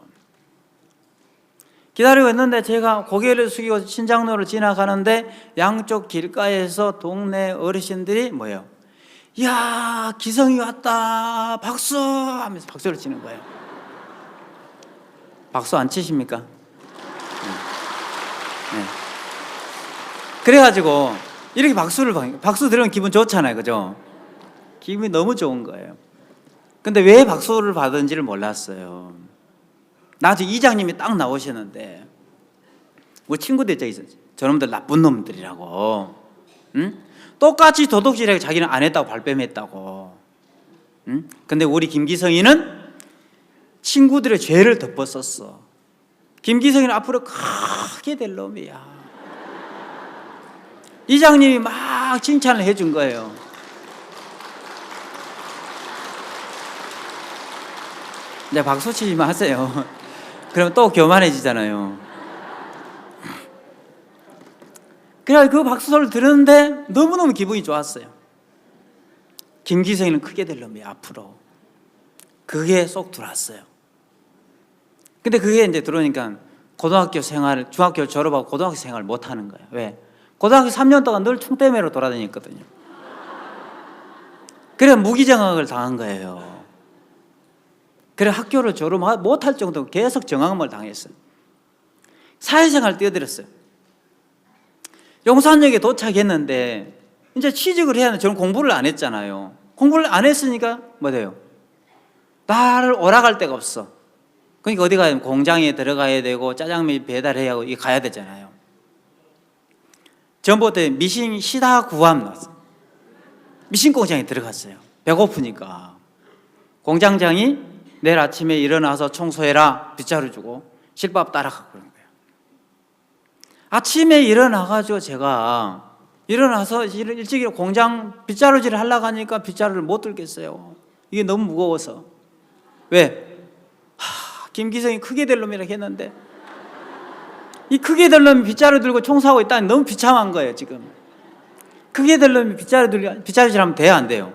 Speaker 1: 기다리고 있는데 제가 고개를 숙이고 신장로를 지나가는데 양쪽 길가에서 동네 어르신들이 뭐예요? 야, 기성이 왔다, 박수 하면서 박수를 치는 거예요. 박수 안 치십니까? 네. 그래가지고 이렇게 박수 들으면 기분 좋잖아요, 그죠? 기분이 너무 좋은 거예요. 근데 왜 박수를 받은지를 몰랐어요. 나중에 이장님이 딱 나오시는데 우리 친구들 있죠, 저놈들 나쁜 놈들이라고, 응? 똑같이 도둑질하고 자기는 안 했다고 발뺌했다고. 응? 근데 우리 김기성이는 친구들의 죄를 덮었었어. 김기성이는 앞으로 크게 될 놈이야. 이장님이 막 칭찬을 해준 거예요. 이제 박수 치지 마세요. 그럼 또 교만해지잖아요. 그래, 그 박수 소리를 들었는데 너무너무 기분이 좋았어요. 김기성이는 크게 될 놈이야, 앞으로. 그게 쏙 들어왔어요. 근데 그게 이제 들어오니까 고등학교 생활, 중학교 졸업하고 고등학교 생활을 못 하는 거예요. 왜? 고등학교 3년 동안 늘 총대매로 돌아다녔거든요. 그래, 무기정학을 당한 거예요. 그래, 학교를 졸업 못할 정도로 계속 정학을 당했어요. 사회생활 뛰어들었어요. 용산역에 도착했는데 이제 취직을 해야 하는데 저는 공부를 안 했잖아요. 공부를 안 했으니까 뭐 돼요? 나를 오락할 데가 없어. 그러니까 어디 가야 되면 공장에 들어가야 되고 짜장면 배달해야 하고 가야 되잖아요. 전부터 미신 시다 구함 나왔어요. 미신 공장에 들어갔어요. 배고프니까. 공장장이 내일 아침에 일어나서 청소해라 빗자루 주고 실밥 따라가고 그러는 거예요. 아침에 일어나가지고 제가 일어나서 일찍 공장 빗자루질을 하려고 하니까 빗자루를 못 들겠어요. 이게 너무 무거워서. 왜? 김기성이 크게 될 놈이라고 했는데 이 크게 될 놈이 빗자루 들고 청소하고 있다니 너무 비참한 거예요. 지금 크게 될 놈이 빗자루질 하면 돼요, 안 돼요?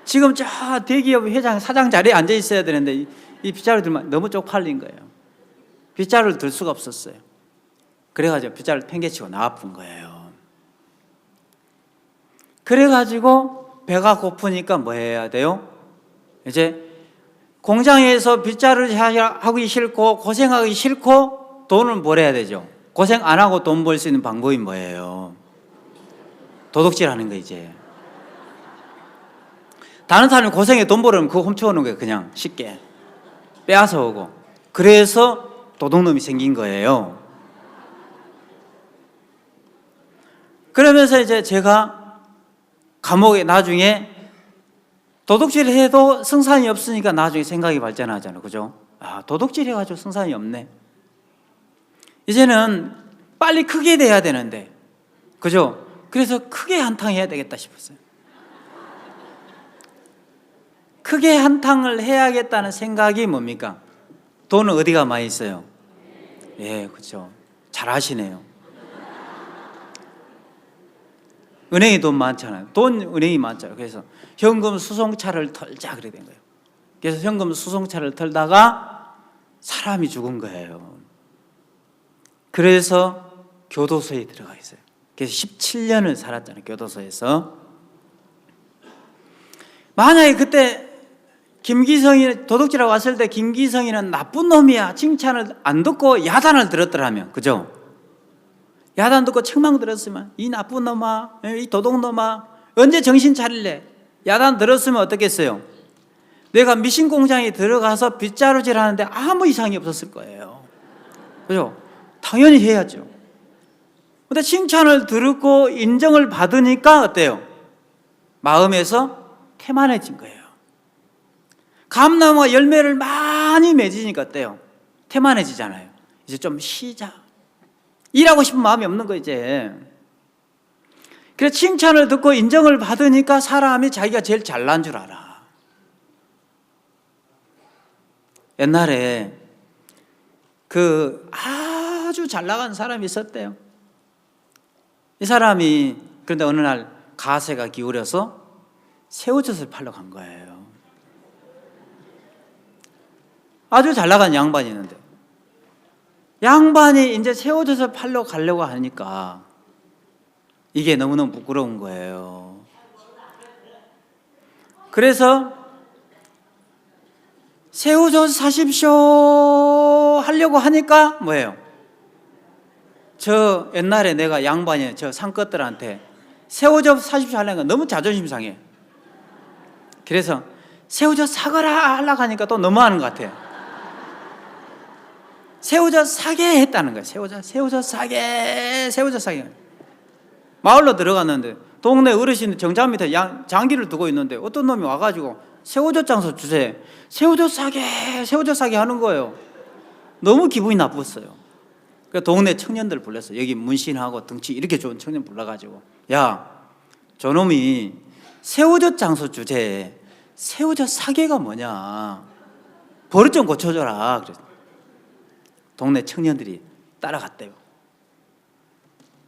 Speaker 1: 지금 저 대기업 회장 사장 자리에 앉아 있어야 되는데 이 빗자루 들면 너무 쪽팔린 거예요. 빗자루를 들 수가 없었어요. 그래가지고 빗자루를 팽개치고 나와본 거예요. 그래가지고 배가 고프니까 뭐 해야 돼요? 이제 공장에서 빗자루 하기 싫고 고생하기 싫고 돈을 뭘 해야 되죠? 고생 안 하고 돈 벌 수 있는 방법이 뭐예요? 도둑질 하는 거 이제. 다른 사람이 고생해 돈 벌으면 그거 훔쳐오는 거예요. 그냥 쉽게 빼앗아 오고. 그래서 도둑놈이 생긴 거예요. 그러면서 이제 제가 감옥에 나중에 도둑질 해도 승산이 없으니까 나중에 생각이 발전하잖아요. 그죠? 아, 도둑질 해가지고 승산이 없네. 이제는 빨리 크게 돼야 되는데. 그죠? 그래서 크게 한탕 해야 되겠다 싶었어요. 크게 한탕을 해야겠다는 생각이 뭡니까? 돈은 어디가 많이 있어요? 예, 그렇죠. 잘 아시네요. 은행에 돈 많잖아요. 은행이 많잖아요. 그래서 현금 수송차를 털자 그래 된 거예요. 그래서 현금 수송차를 털다가 사람이 죽은 거예요. 그래서 교도소에 들어가 있어요. 그래서 17년을 살았잖아요. 교도소에서. 만약에 그때 김기성이 도둑질하고 왔을 때 김기성이는 나쁜 놈이야 칭찬을 안 듣고 야단을 들었더라면, 그죠? 야단 듣고 책망 들었으면 이 나쁜 놈아, 이 도둑놈아 언제 정신 차릴래? 야단 들었으면 어떻겠어요? 내가 미신 공장에 들어가서 빗자루질 하는데 아무 이상이 없었을 거예요. 그죠? 당연히 해야죠. 근데 칭찬을 들었고 인정을 받으니까 어때요? 마음에서 태만해진 거예요. 감나무가 열매를 많이 맺으니까 어때요? 태만해지잖아요. 이제 좀 쉬자. 일하고 싶은 마음이 없는 거 이제. 그래서 칭찬을 듣고 인정을 받으니까 사람이 자기가 제일 잘난 줄 알아. 옛날에 그 아주 잘 나간 사람이 있었대요. 이 사람이 그런데 어느 날 가세가 기울여서 새우젓을 팔러 간 거예요. 아주 잘 나간 양반이 있는데 양반이 이제 새우젓을 팔러 가려고 하니까 이게 너무너무 부끄러운 거예요. 그래서 새우젓 사십시오 하려고 하니까 뭐예요? 저 옛날에 내가 양반이 저 상껏들한테 새우젓 사십시오 하려니까 너무 자존심 상해. 그래서 새우젓 사거라 하려고 하니까 또 너무하는 것 같아요. 새우젓 사게 했다는 거예요. 새우젓 사게. 마을로 들어갔는데 동네 어르신 정장 밑에 장기를 두고 있는데 어떤 놈이 와가지고 새우젓 장소 주세요. 새우젓 사게 하는 거예요. 너무 기분이 나빴어요. 그래서 동네 청년들 불렀어요. 여기 문신하고 덩치 이렇게 좋은 청년 불러가지고 야, 저놈이 새우젓 장소 주제에 새우젓 사게가 뭐냐, 버릇 좀 고쳐줘라. 그래서 동네 청년들이 따라갔대요.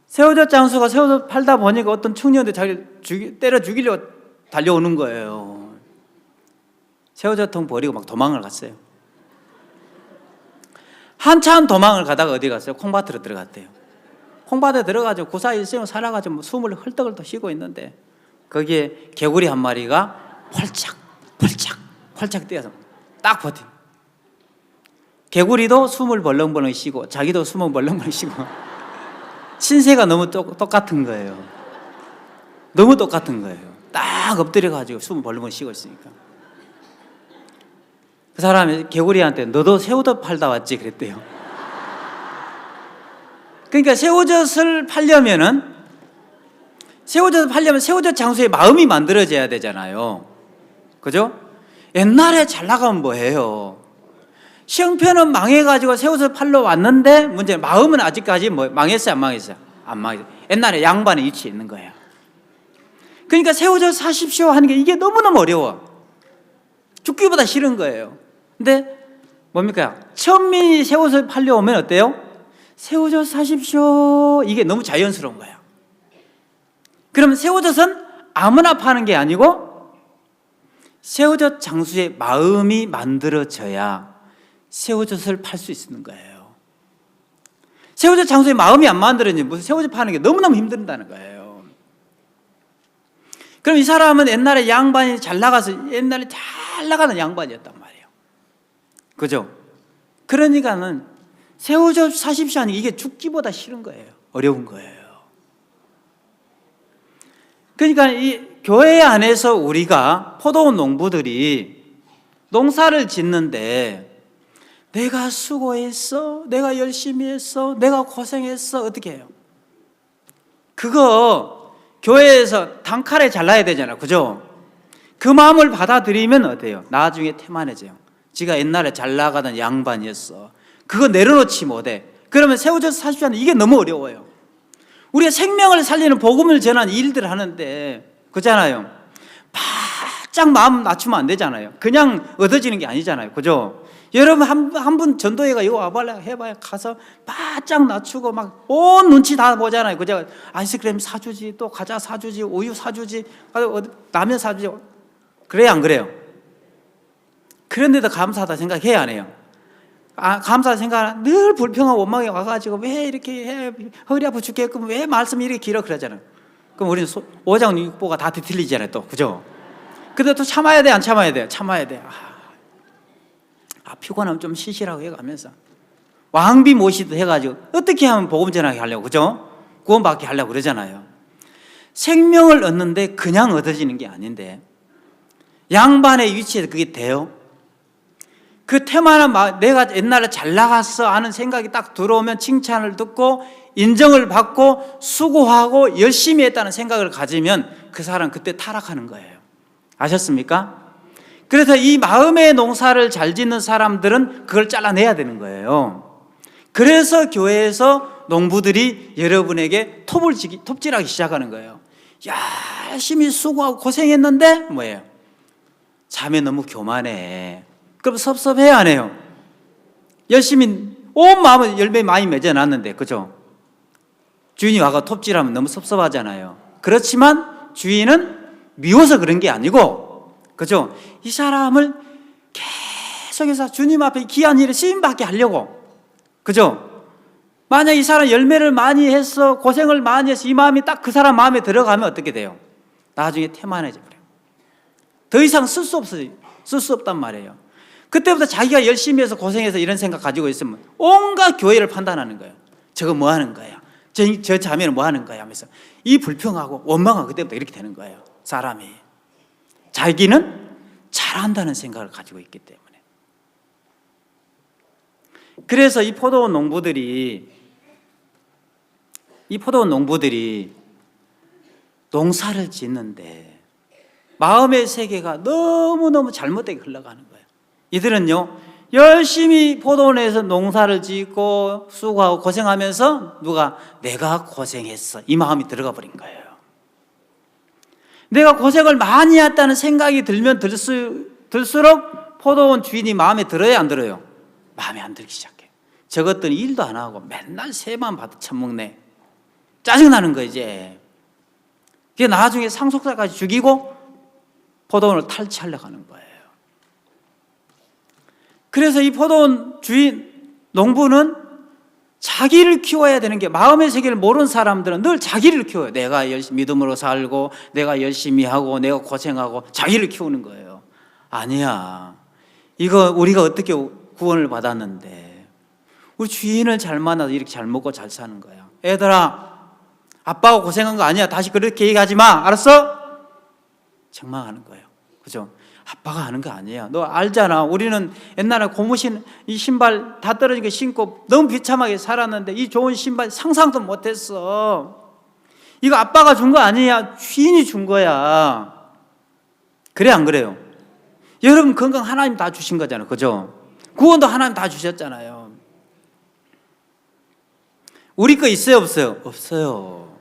Speaker 1: 새우젓 장수가 새우젓 팔다 보니까 어떤 청년들이 자기를 때려 죽이려고 달려오는 거예요. 새우젓통 버리고 막 도망을 갔어요. 한참 도망을 가다가 어디 갔어요? 콩밭으로 들어갔대요. 콩밭에 들어가지고 그 사이에 살아가지고 숨을 헐떡헐떡 쉬고 있는데 거기에 개구리 한 마리가 펄짝펄짝 뛰어서 딱 버틴. 개구리도 숨을 벌렁벌렁 쉬고 자기도 숨을 벌렁벌렁 쉬고 신세가 너무 똑같은 거예요. 너무 똑같은 거예요. 딱 엎드려가지고 숨을 벌렁벌렁 쉬고 있으니까 그 사람이 개구리한테 너도 새우젓 팔다 왔지? 그랬대요. 그러니까 새우젓을 팔려면 새우젓 장수의 마음이 만들어져야 되잖아요. 그죠? 옛날에 잘 나가면 뭐해요? 형편은 망해가지고 새우젓 팔러 왔는데 문제는 마음은 아직까지 망했어요? 안 망했어요? 안 망했어요. 옛날에 양반의 위치에 있는 거예요. 그러니까 새우젓 사십시오 하는 게 이게 너무너무 어려워. 죽기보다 싫은 거예요. 근데 뭡니까? 천민이 새우젓 팔려 오면 어때요? 새우젓 사십시오. 이게 너무 자연스러운 거예요. 그러면 새우젓은 아무나 파는 게 아니고 새우젓 장수의 마음이 만들어져야 새우젓을 팔 수 있는 거예요. 새우젓 장수의 마음이 안 만들어지면 무슨 새우젓 파는 게 너무너무 힘든다는 거예요. 그럼 이 사람은 옛날에 양반이 잘 나가서 옛날에 잘 나가는 양반이었단 말이에요. 그죠? 그러니까는 새우젓 사십시오 하니 이게 죽기보다 싫은 거예요. 어려운 거예요. 그러니까 이 교회 안에서 우리가 포도원 농부들이 농사를 짓는데 내가 수고했어, 내가 열심히 했어, 내가 고생했어, 어떻게 해요? 그거 교회에서 단칼에 잘라야 되잖아요. 그죠? 그 마음을 받아들이면 어때요? 나중에 태만해져요. 지가 옛날에 잘 나가던 양반이었어. 그거 내려놓지 못해. 그러면 새우젓 사십시오 하는 이게 너무 어려워요. 우리가 생명을 살리는 복음을 전하는 일들을 하는데 그잖아요. 바짝 마음 낮추면 안 되잖아요. 그냥 얻어지는 게 아니잖아요. 그죠? 여러분 한 분 전도회가 이거 와봐야 해봐야 가서 바짝 낮추고 막 온 눈치 다 보잖아요. 그죠? 아이스크림 사주지, 또 과자 사주지, 우유 사주지, 라면 사주지. 그래요, 안 그래요? 그런데도 감사하다 생각해야 안 해요? 감사하다 생각, 늘 불평하고 원망에 와가지고 왜 이렇게 해, 허리 아파 죽겠고 왜 말씀이 이렇게 길어 그러잖아요. 그럼 우리는 오장육보가 다 뒤틀리잖아요. 또 그죠? 근데 또 참아야 돼, 안 참아야 돼요? 참아야 돼. 피곤하면 좀 쉬시라고 해가면서 왕비 모시듯 해가지고 어떻게 하면 복음 전하게 하려고, 그죠? 구원받게 하려고 그러잖아요. 생명을 얻는데 그냥 얻어지는 게 아닌데 양반의 위치에서 그게 돼요? 그 태만한 내가 옛날에 잘 나갔어 하는 생각이 딱 들어오면 칭찬을 듣고 인정을 받고 수고하고 열심히 했다는 생각을 가지면 그 사람 그때 타락하는 거예요. 아셨습니까? 그래서 이 마음의 농사를 잘 짓는 사람들은 그걸 잘라내야 되는 거예요. 그래서 교회에서 농부들이 여러분에게 톱질하기 시작하는 거예요. 열심히 수고하고 고생했는데 뭐예요? 자매 너무 교만해. 그럼 섭섭해요, 안 해요? 열심히 온 마음을 열매 많이 맺어놨는데, 그죠? 주인이 와가 톱질하면 너무 섭섭하잖아요. 그렇지만 주인은 미워서 그런 게 아니고, 그죠? 이 사람을 계속해서 주님 앞에 귀한 일에 쓰임받게 하려고, 그죠? 만약 이 사람 열매를 많이 해서 고생을 많이 해서 이 마음이 딱 그 사람 마음에 들어가면 어떻게 돼요? 나중에 태만해져 버려요. 더 이상 쓸 수 없어요. 쓸 수 없단 말이에요. 그때부터 자기가 열심히 해서 고생해서 이런 생각 가지고 있으면 온갖 교회를 판단하는 거예요. 저거 뭐 하는 거야? 저 자매는 뭐 하는 거야? 하면서 이 불평하고 원망하고 그때부터 이렇게 되는 거예요. 사람이 자기는 잘한다는 생각을 가지고 있기 때문에. 그래서 이 포도원 농부들이 농사를 짓는데 마음의 세계가 너무너무 잘못되게 흘러가는 거예요. 이들은요, 열심히 포도원에서 농사를 짓고 수고하고 고생하면서 내가 고생했어 이 마음이 들어가 버린 거예요. 내가 고생을 많이 했다는 생각이 들면 들수록 포도원 주인이 마음에 들어요, 안 들어요? 마음에 안 들기 시작해. 저것들은 일도 안 하고 맨날 세만 받아 처먹네. 짜증나는 거예요, 이제. 그게 나중에 상속자까지 죽이고 포도원을 탈취하려고 하는 거예요. 그래서 이 포도원 농부는 자기를 키워야 되는 게, 마음의 세계를 모르는 사람들은 늘 자기를 키워요. 내가 열심히 믿음으로 살고 내가 열심히 하고 내가 고생하고 자기를 키우는 거예요. 아니야. 이거 우리가 어떻게 구원을 받았는데 우리 주인을 잘 만나서 이렇게 잘 먹고 잘 사는 거야. 애들아, 아빠가 고생한 거 아니야. 다시 그렇게 얘기하지 마. 알았어? 책망하는 거예요. 그죠? 아빠가 하는 거 아니야. 너 알잖아. 우리는 옛날에 고무신 이 신발 다 떨어진 거 신고 너무 비참하게 살았는데 이 좋은 신발 상상도 못했어. 이거 아빠가 준 거 아니야. 주인이 준 거야. 그래, 안 그래요? 여러분 건강 하나님 다 주신 거잖아요. 그죠? 구원도 하나님 다 주셨잖아요. 우리 거 있어요, 없어요? 없어요.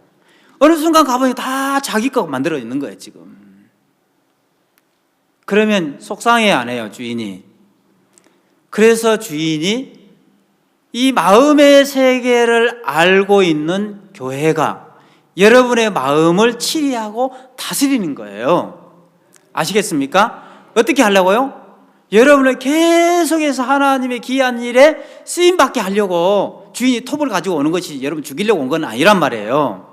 Speaker 1: 어느 순간 가보니 다 자기 거 만들어 있는 거예요, 지금. 그러면 속상해 안 해요, 주인이? 그래서 주인이 이 마음의 세계를 알고 있는 교회가 여러분의 마음을 치리하고 다스리는 거예요. 아시겠습니까? 어떻게 하려고요? 여러분을 계속해서 하나님의 귀한 일에 쓰임받게 하려고 주인이 톱을 가지고 오는 것이 여러분 죽이려고 온 건 아니란 말이에요.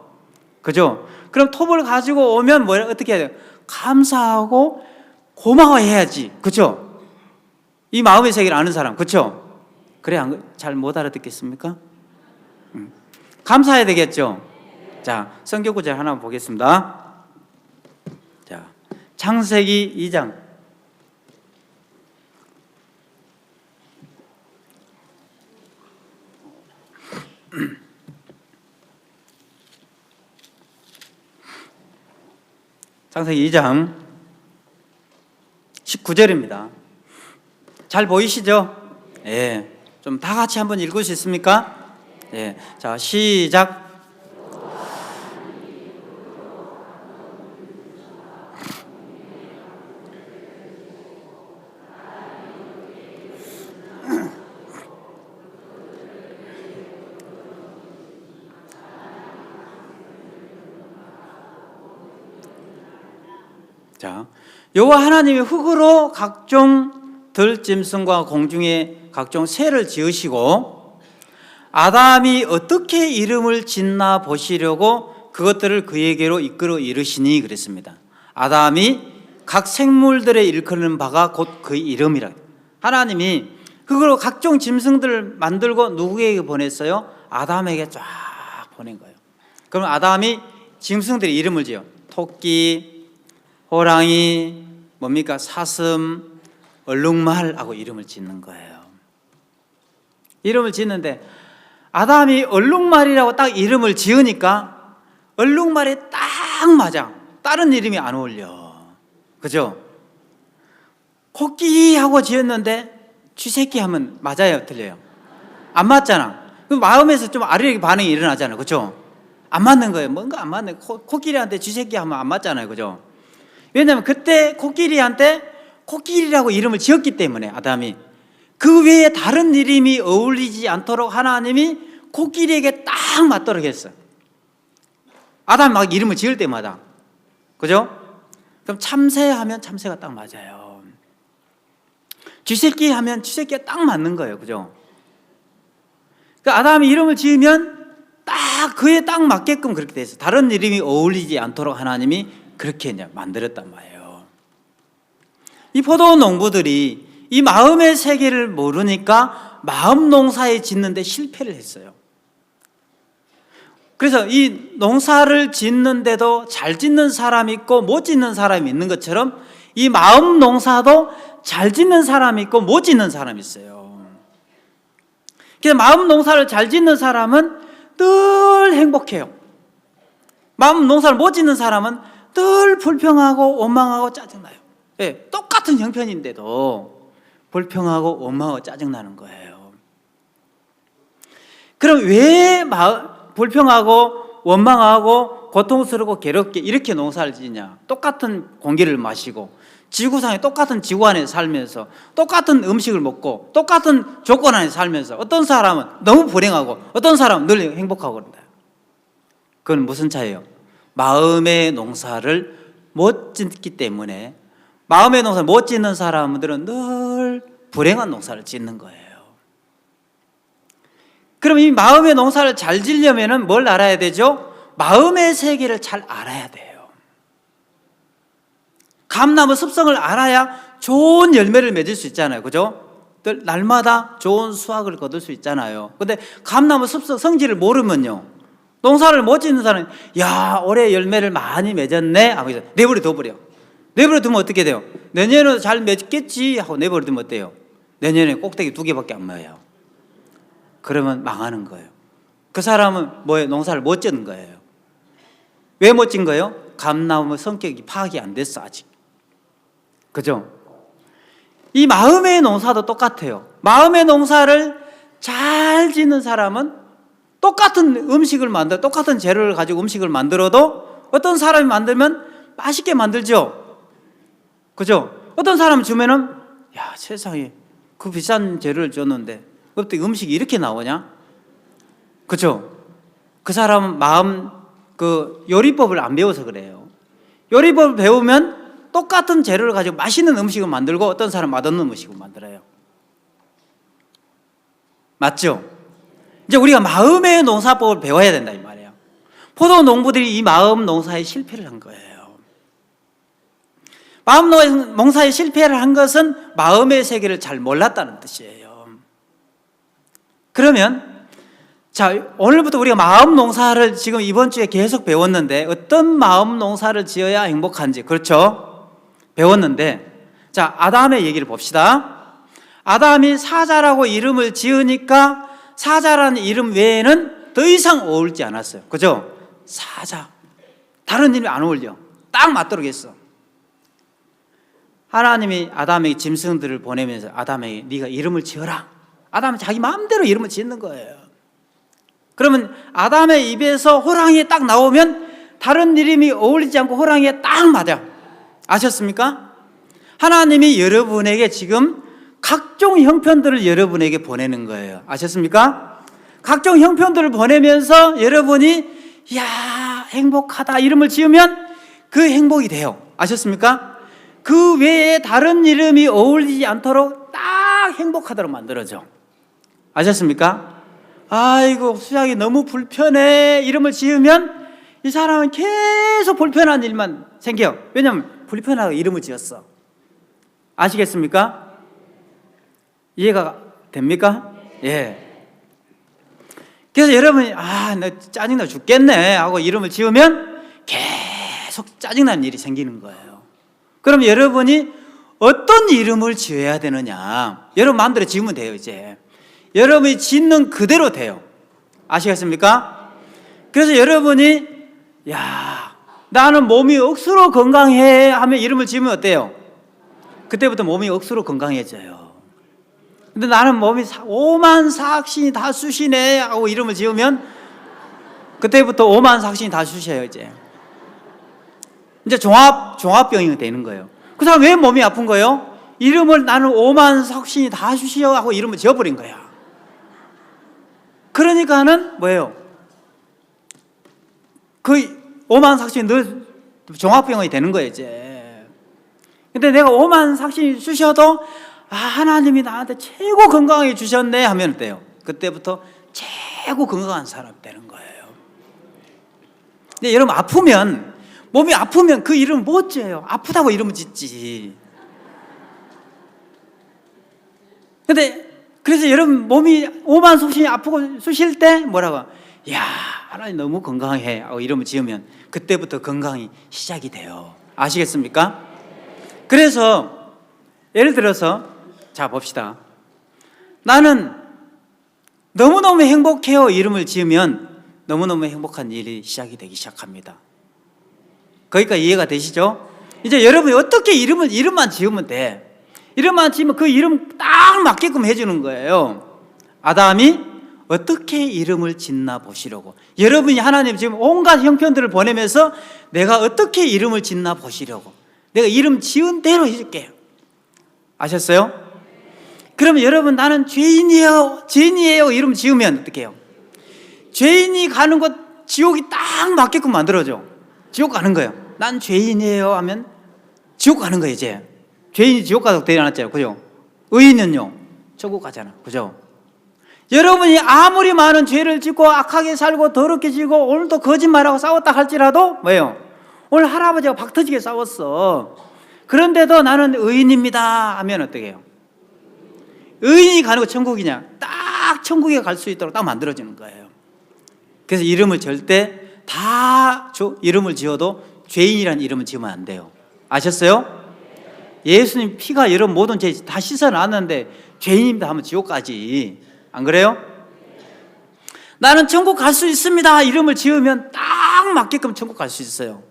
Speaker 1: 그죠? 그럼 톱을 가지고 오면 어떻게 해야 돼요? 감사하고 고마워해야지. 그렇죠? 이 마음의 세계를 아는 사람. 그렇죠? 그래 잘 못 알아듣겠습니까? 감사해야 되겠죠? 자, 성경 구절 하나 보겠습니다. 자, 창세기 2장. 창세기 2장 19절입니다. 잘 보이시죠? 예. 좀 다 같이 한번 읽을 수 있습니까? 예. 자, 시작. 자, 여호와 하나님이 흙으로 각종 들짐승과 공중의 각종 새를 지으시고 아담이 어떻게 이름을 짓나 보시려고 그것들을 그에게로 이끌어 이르시니 그랬습니다. 아담이 각 생물들의 일컫는 바가 곧 그 이름이라. 하나님이 흙으로 각종 짐승들을 만들고 누구에게 보냈어요? 아담에게 쫙 보낸 거예요. 그럼 아담이 짐승들의 이름을 지어. 토끼, 호랑이, 뭡니까? 사슴, 얼룩말하고 이름을 짓는 거예요. 이름을 짓는데 아담이 얼룩말이라고 딱 이름을 지으니까 얼룩말이 딱 맞아. 다른 이름이 안 어울려. 그죠? 코끼리하고 지었는데 쥐새끼 하면 맞아요? 틀려요? 안 맞잖아. 그 마음에서 좀 아르게 반응이 일어나잖아요. 그죠? 안 맞는 거예요. 뭔가 안 맞는 거예요. 코끼리한테 쥐새끼 하면 안 맞잖아요. 그죠? 왜냐하면 그때 코끼리한테 코끼리라고 이름을 지었기 때문에 아담이 그 외에 다른 이름이 어울리지 않도록 하나님이 코끼리에게 딱 맞도록 했어요. 아담이 막 이름을 지을 때마다. 그죠? 그럼 참새 하면 참새가 딱 맞아요. 쥐새끼 하면 쥐새끼가 딱 맞는 거예요. 그죠? 그러니까 아담이 이름을 지으면 딱 그에 딱 맞게끔 그렇게 돼 있어요. 다른 이름이 어울리지 않도록 하나님이 그렇게 이제 만들었단 말이에요. 이 포도 농부들이 이 마음의 세계를 모르니까 마음 농사에 짓는데 실패를 했어요. 그래서 이 농사를 짓는데도 잘 짓는 사람이 있고 못 짓는 사람이 있는 것처럼 이 마음 농사도 잘 짓는 사람이 있고 못 짓는 사람이 있어요. 그래서 마음 농사를 잘 짓는 사람은 늘 행복해요. 마음 농사를 못 짓는 사람은 늘 불평하고 원망하고 짜증나요. 예, 똑같은 형편인데도 불평하고 원망하고 짜증나는 거예요. 그럼 왜 불평하고 원망하고 고통스럽고 괴롭게 이렇게 농사를 짓냐? 똑같은 공기를 마시고 지구상에 똑같은 지구 안에 살면서 똑같은 음식을 먹고 똑같은 조건 안에 살면서 어떤 사람은 너무 불행하고 어떤 사람은 늘 행복하고 그런다. 그건 무슨 차이예요? 마음의 농사를 못 짓기 때문에 마음의 농사를 못 짓는 사람들은 늘 불행한 농사를 짓는 거예요. 그럼 이 마음의 농사를 잘 지려면 뭘 알아야 되죠? 마음의 세계를 잘 알아야 돼요. 감나무 습성을 알아야 좋은 열매를 맺을 수 있잖아요. 그죠? 날마다 좋은 수확을 거둘 수 있잖아요. 근데 감나무 습성 성질을 모르면요, 농사를 못 짓는 사람은 야 올해 열매를 많이 맺었네 하고 내버려 둬버려. 내버려 두면 어떻게 돼요? 내년에도 잘 맺겠지 하고 내버려 두면 어때요? 내년에 꼭대기 2개밖에 안 모여요. 그러면 망하는 거예요. 그 사람은 뭐예요? 농사를 못 짓는 거예요. 왜 못 짓는 거예요? 감나무 성격이 파악이 안 됐어 아직. 그죠? 이 마음의 농사도 똑같아요. 마음의 농사를 잘 짓는 사람은 똑같은 음식을 만들어 똑같은 재료를 가지고 음식을 만들어도 어떤 사람이 만들면 맛있게 만들죠. 그죠? 어떤 사람 주면은 야 세상에 그 비싼 재료를 줬는데 어떻게 음식이 이렇게 나오냐? 그죠? 그 사람은 그 요리법을 안 배워서 그래요. 요리법을 배우면 똑같은 재료를 가지고 맛있는 음식을 만들고 어떤 사람은 맛없는 음식을 만들어요. 맞죠? 이제 우리가 마음의 농사법을 배워야 된다 이 말이에요. 포도 농부들이 이 마음 농사에 실패를 한 거예요. 마음 농사에 실패를 한 것은 마음의 세계를 잘 몰랐다는 뜻이에요. 그러면 자, 오늘부터 우리가 마음 농사를 지금 이번 주에 계속 배웠는데 어떤 마음 농사를 지어야 행복한지, 그렇죠? 배웠는데, 자, 아담의 얘기를 봅시다. 아담이 사자라고 이름을 지으니까 사자라는 이름 외에는 더 이상 어울리지 않았어요. 그죠? 사자. 다른 이름이 안 어울려. 딱 맞도록 했어. 하나님이 아담에게 짐승들을 보내면서 아담에게 네가 이름을 지어라. 아담은 자기 마음대로 이름을 짓는 거예요. 그러면 아담의 입에서 호랑이 딱 나오면 다른 이름이 어울리지 않고 호랑이에 딱 맞아. 아셨습니까? 하나님이 여러분에게 지금 각종 형편들을 여러분에게 보내는 거예요. 아셨습니까? 각종 형편들을 보내면서 여러분이 야 행복하다 이름을 지으면 그 행복이 돼요. 아셨습니까? 그 외에 다른 이름이 어울리지 않도록 딱 행복하도록 만들어져. 아셨습니까? 아이고 수작이 너무 불편해 이름을 지으면 이 사람은 계속 불편한 일만 생겨요. 왜냐하면 불편하고 이름을 지었어. 아시겠습니까? 이해가 됩니까? 예. 그래서 여러분이 나 짜증나 죽겠네 하고 이름을 지으면 계속 짜증나는 일이 생기는 거예요. 그럼 여러분이 어떤 이름을 지어야 되느냐, 여러분 마음대로 지으면 돼요. 이제 여러분이 짓는 그대로 돼요. 아시겠습니까? 그래서 여러분이 야 나는 몸이 억수로 건강해 하면 이름을 지으면 어때요? 그때부터 몸이 억수로 건강해져요. 근데 나는 몸이 오만 사학신이 다 쑤시네 하고 이름을 지으면 그때부터 오만 사학신이 다 쑤셔요. 이제 종합병이 되는 거예요. 그 사람 왜 몸이 아픈 거예요? 이름을 나는 오만 사학신이 다 쑤시어 하고 이름을 지어버린 거야. 그러니까는 뭐예요? 그 오만 삭신이 늘 종합병원이 되는 거예요. 이제 근데 내가 오만 삭신이 쑤셔도 하나님이 나한테 최고 건강하게 주셨네 하면 어때요? 그때부터 최고 건강한 사람이 되는 거예요. 근데 여러분 아프면, 몸이 아프면 그 이름을 못 지어요. 아프다고 이름을 짓지. 근데 그래서 여러분 몸이 오만 삭신이 아프고 쑤실 때 뭐라고? 야 하나님 너무 건강해 하고 이름을 지으면 그때부터 건강이 시작이 돼요. 아시겠습니까? 그래서 예를 들어서 자 봅시다. 나는 너무너무 행복해요 이름을 지으면 너무너무 행복한 일이 시작이 되기 시작합니다. 거기까지 이해가 되시죠? 이제 여러분이 어떻게 이름만 지으면 돼. 이름만 지으면 그 이름 딱 맞게끔 해주는 거예요. 아담이 어떻게 이름을 짓나 보시려고. 여러분이 하나님 지금 온갖 형편들을 보내면서 내가 어떻게 이름을 짓나 보시려고. 내가 이름 지은 대로 해줄게요. 아셨어요? 그러면 여러분 나는 죄인이에요 이름 지으면 어떻게 해요? 죄인이 가는 곳 지옥이 딱 맞게끔 만들어줘. 지옥 가는 거예요. 난 죄인이에요 하면 지옥 가는 거예요. 이제 죄인이 지옥 가도록 되지 않았잖아요. 그죠? 의인은요 천국 가잖아. 그죠? 여러분이 아무리 많은 죄를 짓고 악하게 살고 더럽게 지고 오늘도 거짓말하고 싸웠다 할지라도 뭐예요? 오늘 할아버지가 박터지게 싸웠어. 그런데도 나는 의인입니다 하면 어떻게 해요? 의인이 가는 곳 천국이냐? 딱 천국에 갈 수 있도록 딱 만들어지는 거예요. 그래서 이름을 절대 이름을 지어도 죄인이라는 이름을 지으면 안 돼요. 아셨어요? 예수님 피가 여러분 모든 죄 다 씻어놨는데 죄인입니다 하면 지옥 가지. 안 그래요? 나는 천국 갈 수 있습니다 이름을 지으면 딱 맞게끔 천국 갈 수 있어요.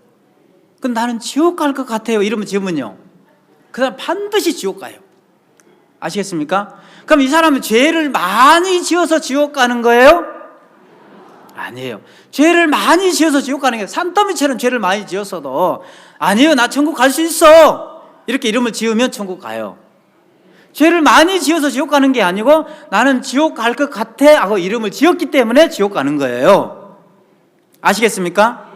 Speaker 1: 그럼 나는 지옥 갈 것 같아요 이름을 지으면요 그 사람 반드시 지옥 가요. 아시겠습니까? 그럼 이 사람은 죄를 많이 지어서 지옥 가는 거예요? 아니에요. 죄를 많이 지어서 지옥 가는 게 산더미처럼 죄를 많이 지었어도 아니에요 나 천국 갈 수 있어 이렇게 이름을 지으면 천국 가요. 죄를 많이 지어서 지옥 가는 게 아니고 나는 지옥 갈 것 같아 하고 이름을 지었기 때문에 지옥 가는 거예요. 아시겠습니까?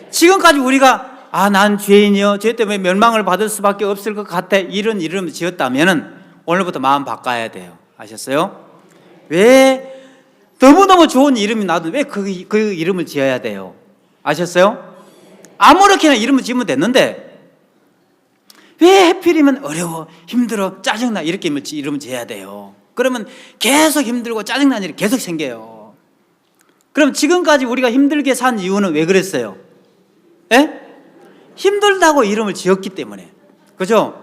Speaker 1: 지금까지 우리가 난 죄인이요 죄 때문에 멸망을 받을 수밖에 없을 것 같아 이런 이름을 지었다면 오늘부터 마음 바꿔야 돼요. 아셨어요? 왜 너무너무 좋은 이름이 나도 왜 그 이름을 지어야 돼요? 아셨어요? 아무렇게나 이름을 지으면 됐는데 왜 하필이면 어려워, 힘들어, 짜증나 이렇게 이름을 지어야 돼요? 그러면 계속 힘들고 짜증나는 일이 계속 생겨요. 그럼 지금까지 우리가 힘들게 산 이유는 왜 그랬어요? 예? 힘들다고 이름을 지었기 때문에. 그죠?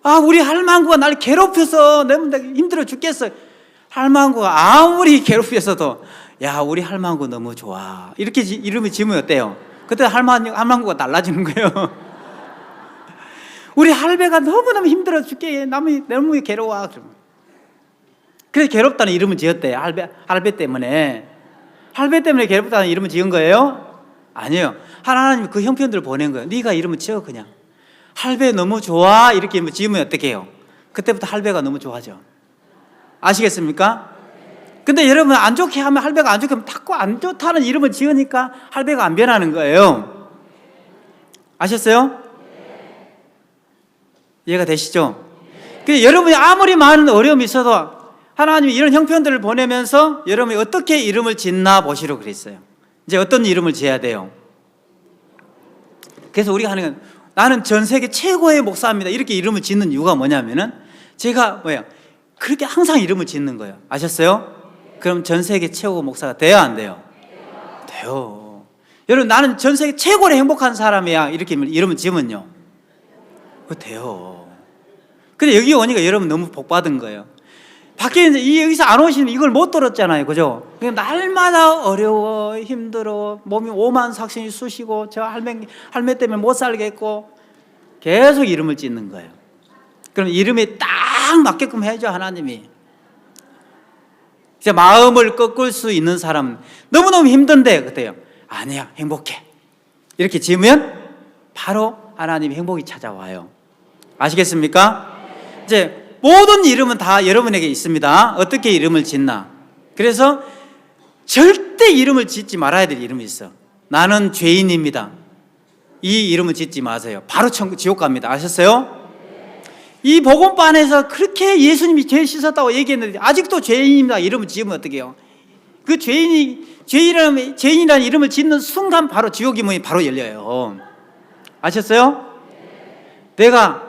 Speaker 1: 아, 우리 할망구가 날 괴롭혀서 너무 힘들어 죽겠어. 할망구가 아무리 괴롭혀서도 야, 우리 할망구 너무 좋아 이렇게 이름을 지으면 어때요? 그때 할망구가 달라지는 거예요. 우리 할배가 너무너무 힘들어 죽게 너무 괴로워. 그래서 괴롭다는 이름을 지었대요. 할배 때문에. 할배 때문에 괴롭다는 이름을 지은 거예요? 아니에요. 하나님이 그 형편들을 보낸 거예요. 네가 이름을 지어 그냥. 할배 너무 좋아 이렇게 지으면 어떻게 해요? 그때부터 할배가 너무 좋아져. 아시겠습니까? 근데 여러분 안 좋게 하면, 할배가 안 좋게 하면 자꾸 안 좋다는 이름을 지으니까 할배가 안 변하는 거예요. 아셨어요? 이해가 되시죠? 여러분이 아무리 많은 어려움이 있어도 하나님이 이런 형편들을 보내면서 여러분이 어떻게 이름을 짓나 보시라고 그랬어요. 이제 어떤 이름을 지어야 돼요? 그래서 우리가 하는 건 나는 전 세계 최고의 목사입니다 이렇게 이름을 짓는 이유가 뭐냐면은 제가 그렇게 항상 이름을 짓는 거예요. 아셨어요? 그럼 전 세계 최고 목사가 돼야 안 돼요? 돼요. 여러분 나는 전 세계 최고로 행복한 사람이야 이렇게 이름을 지으면요 그거 돼요. 근데 여기 오니까 여러분 너무 복 받은 거예요. 밖에 이제 여기서 안 오시면 이걸 못 들었잖아요. 그죠? 날마다 어려워, 힘들어, 몸이 오만삭신이 쑤시고 저 할매 때문에 못 살겠고 계속 이름을 짓는 거예요. 그럼 이름에 딱 맞게끔 해줘 하나님이. 이제 마음을 꺾을 수 있는 사람은 너무너무 힘든데 그때요 아니야 행복해 이렇게 지으면 바로 하나님의 행복이 찾아와요. 아시겠습니까? 이제 모든 이름은 다 여러분에게 있습니다. 어떻게 이름을 짓나. 그래서 절대 이름을 짓지 말아야 될 이름이 있어. 나는 죄인입니다. 이 이름을 짓지 마세요. 바로 지옥 갑니다. 아셨어요? 이 복음반에서 그렇게 예수님이 죄 씻었다고 얘기했는데 아직도 죄인입니다 이름을 지으면 어떻게 해요? 그 죄인이라는 이름을 짓는 순간 바로 지옥의 문이 바로 열려요. 아셨어요? 내가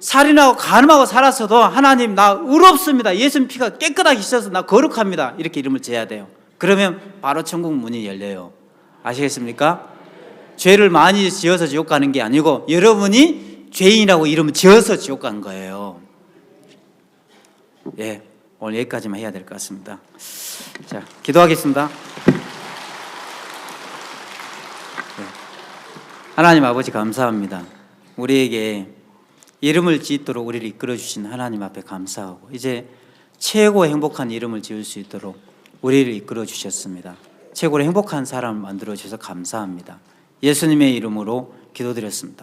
Speaker 1: 살인하고 간음하고 살았어도 하나님 나 의롭습니다. 예수님 피가 깨끗하게 씻어서 나 거룩합니다. 이렇게 이름을 지어야 돼요. 그러면 바로 천국 문이 열려요. 아시겠습니까? 죄를 많이 지어서 지옥 가는 게 아니고 여러분이 죄인이라고 이름을 지어서 지옥 간 거예요. 예, 오늘 여기까지만 해야 될 것 같습니다. 자, 기도하겠습니다. 하나님 아버지 감사합니다. 우리에게 이름을 짓도록 우리를 이끌어 주신 하나님 앞에 감사하고 이제 최고 행복한 이름을 지을 수 있도록 우리를 이끌어 주셨습니다. 최고로 행복한 사람을 만들어 주셔서 감사합니다. 예수님의 이름으로 기도드렸습니다.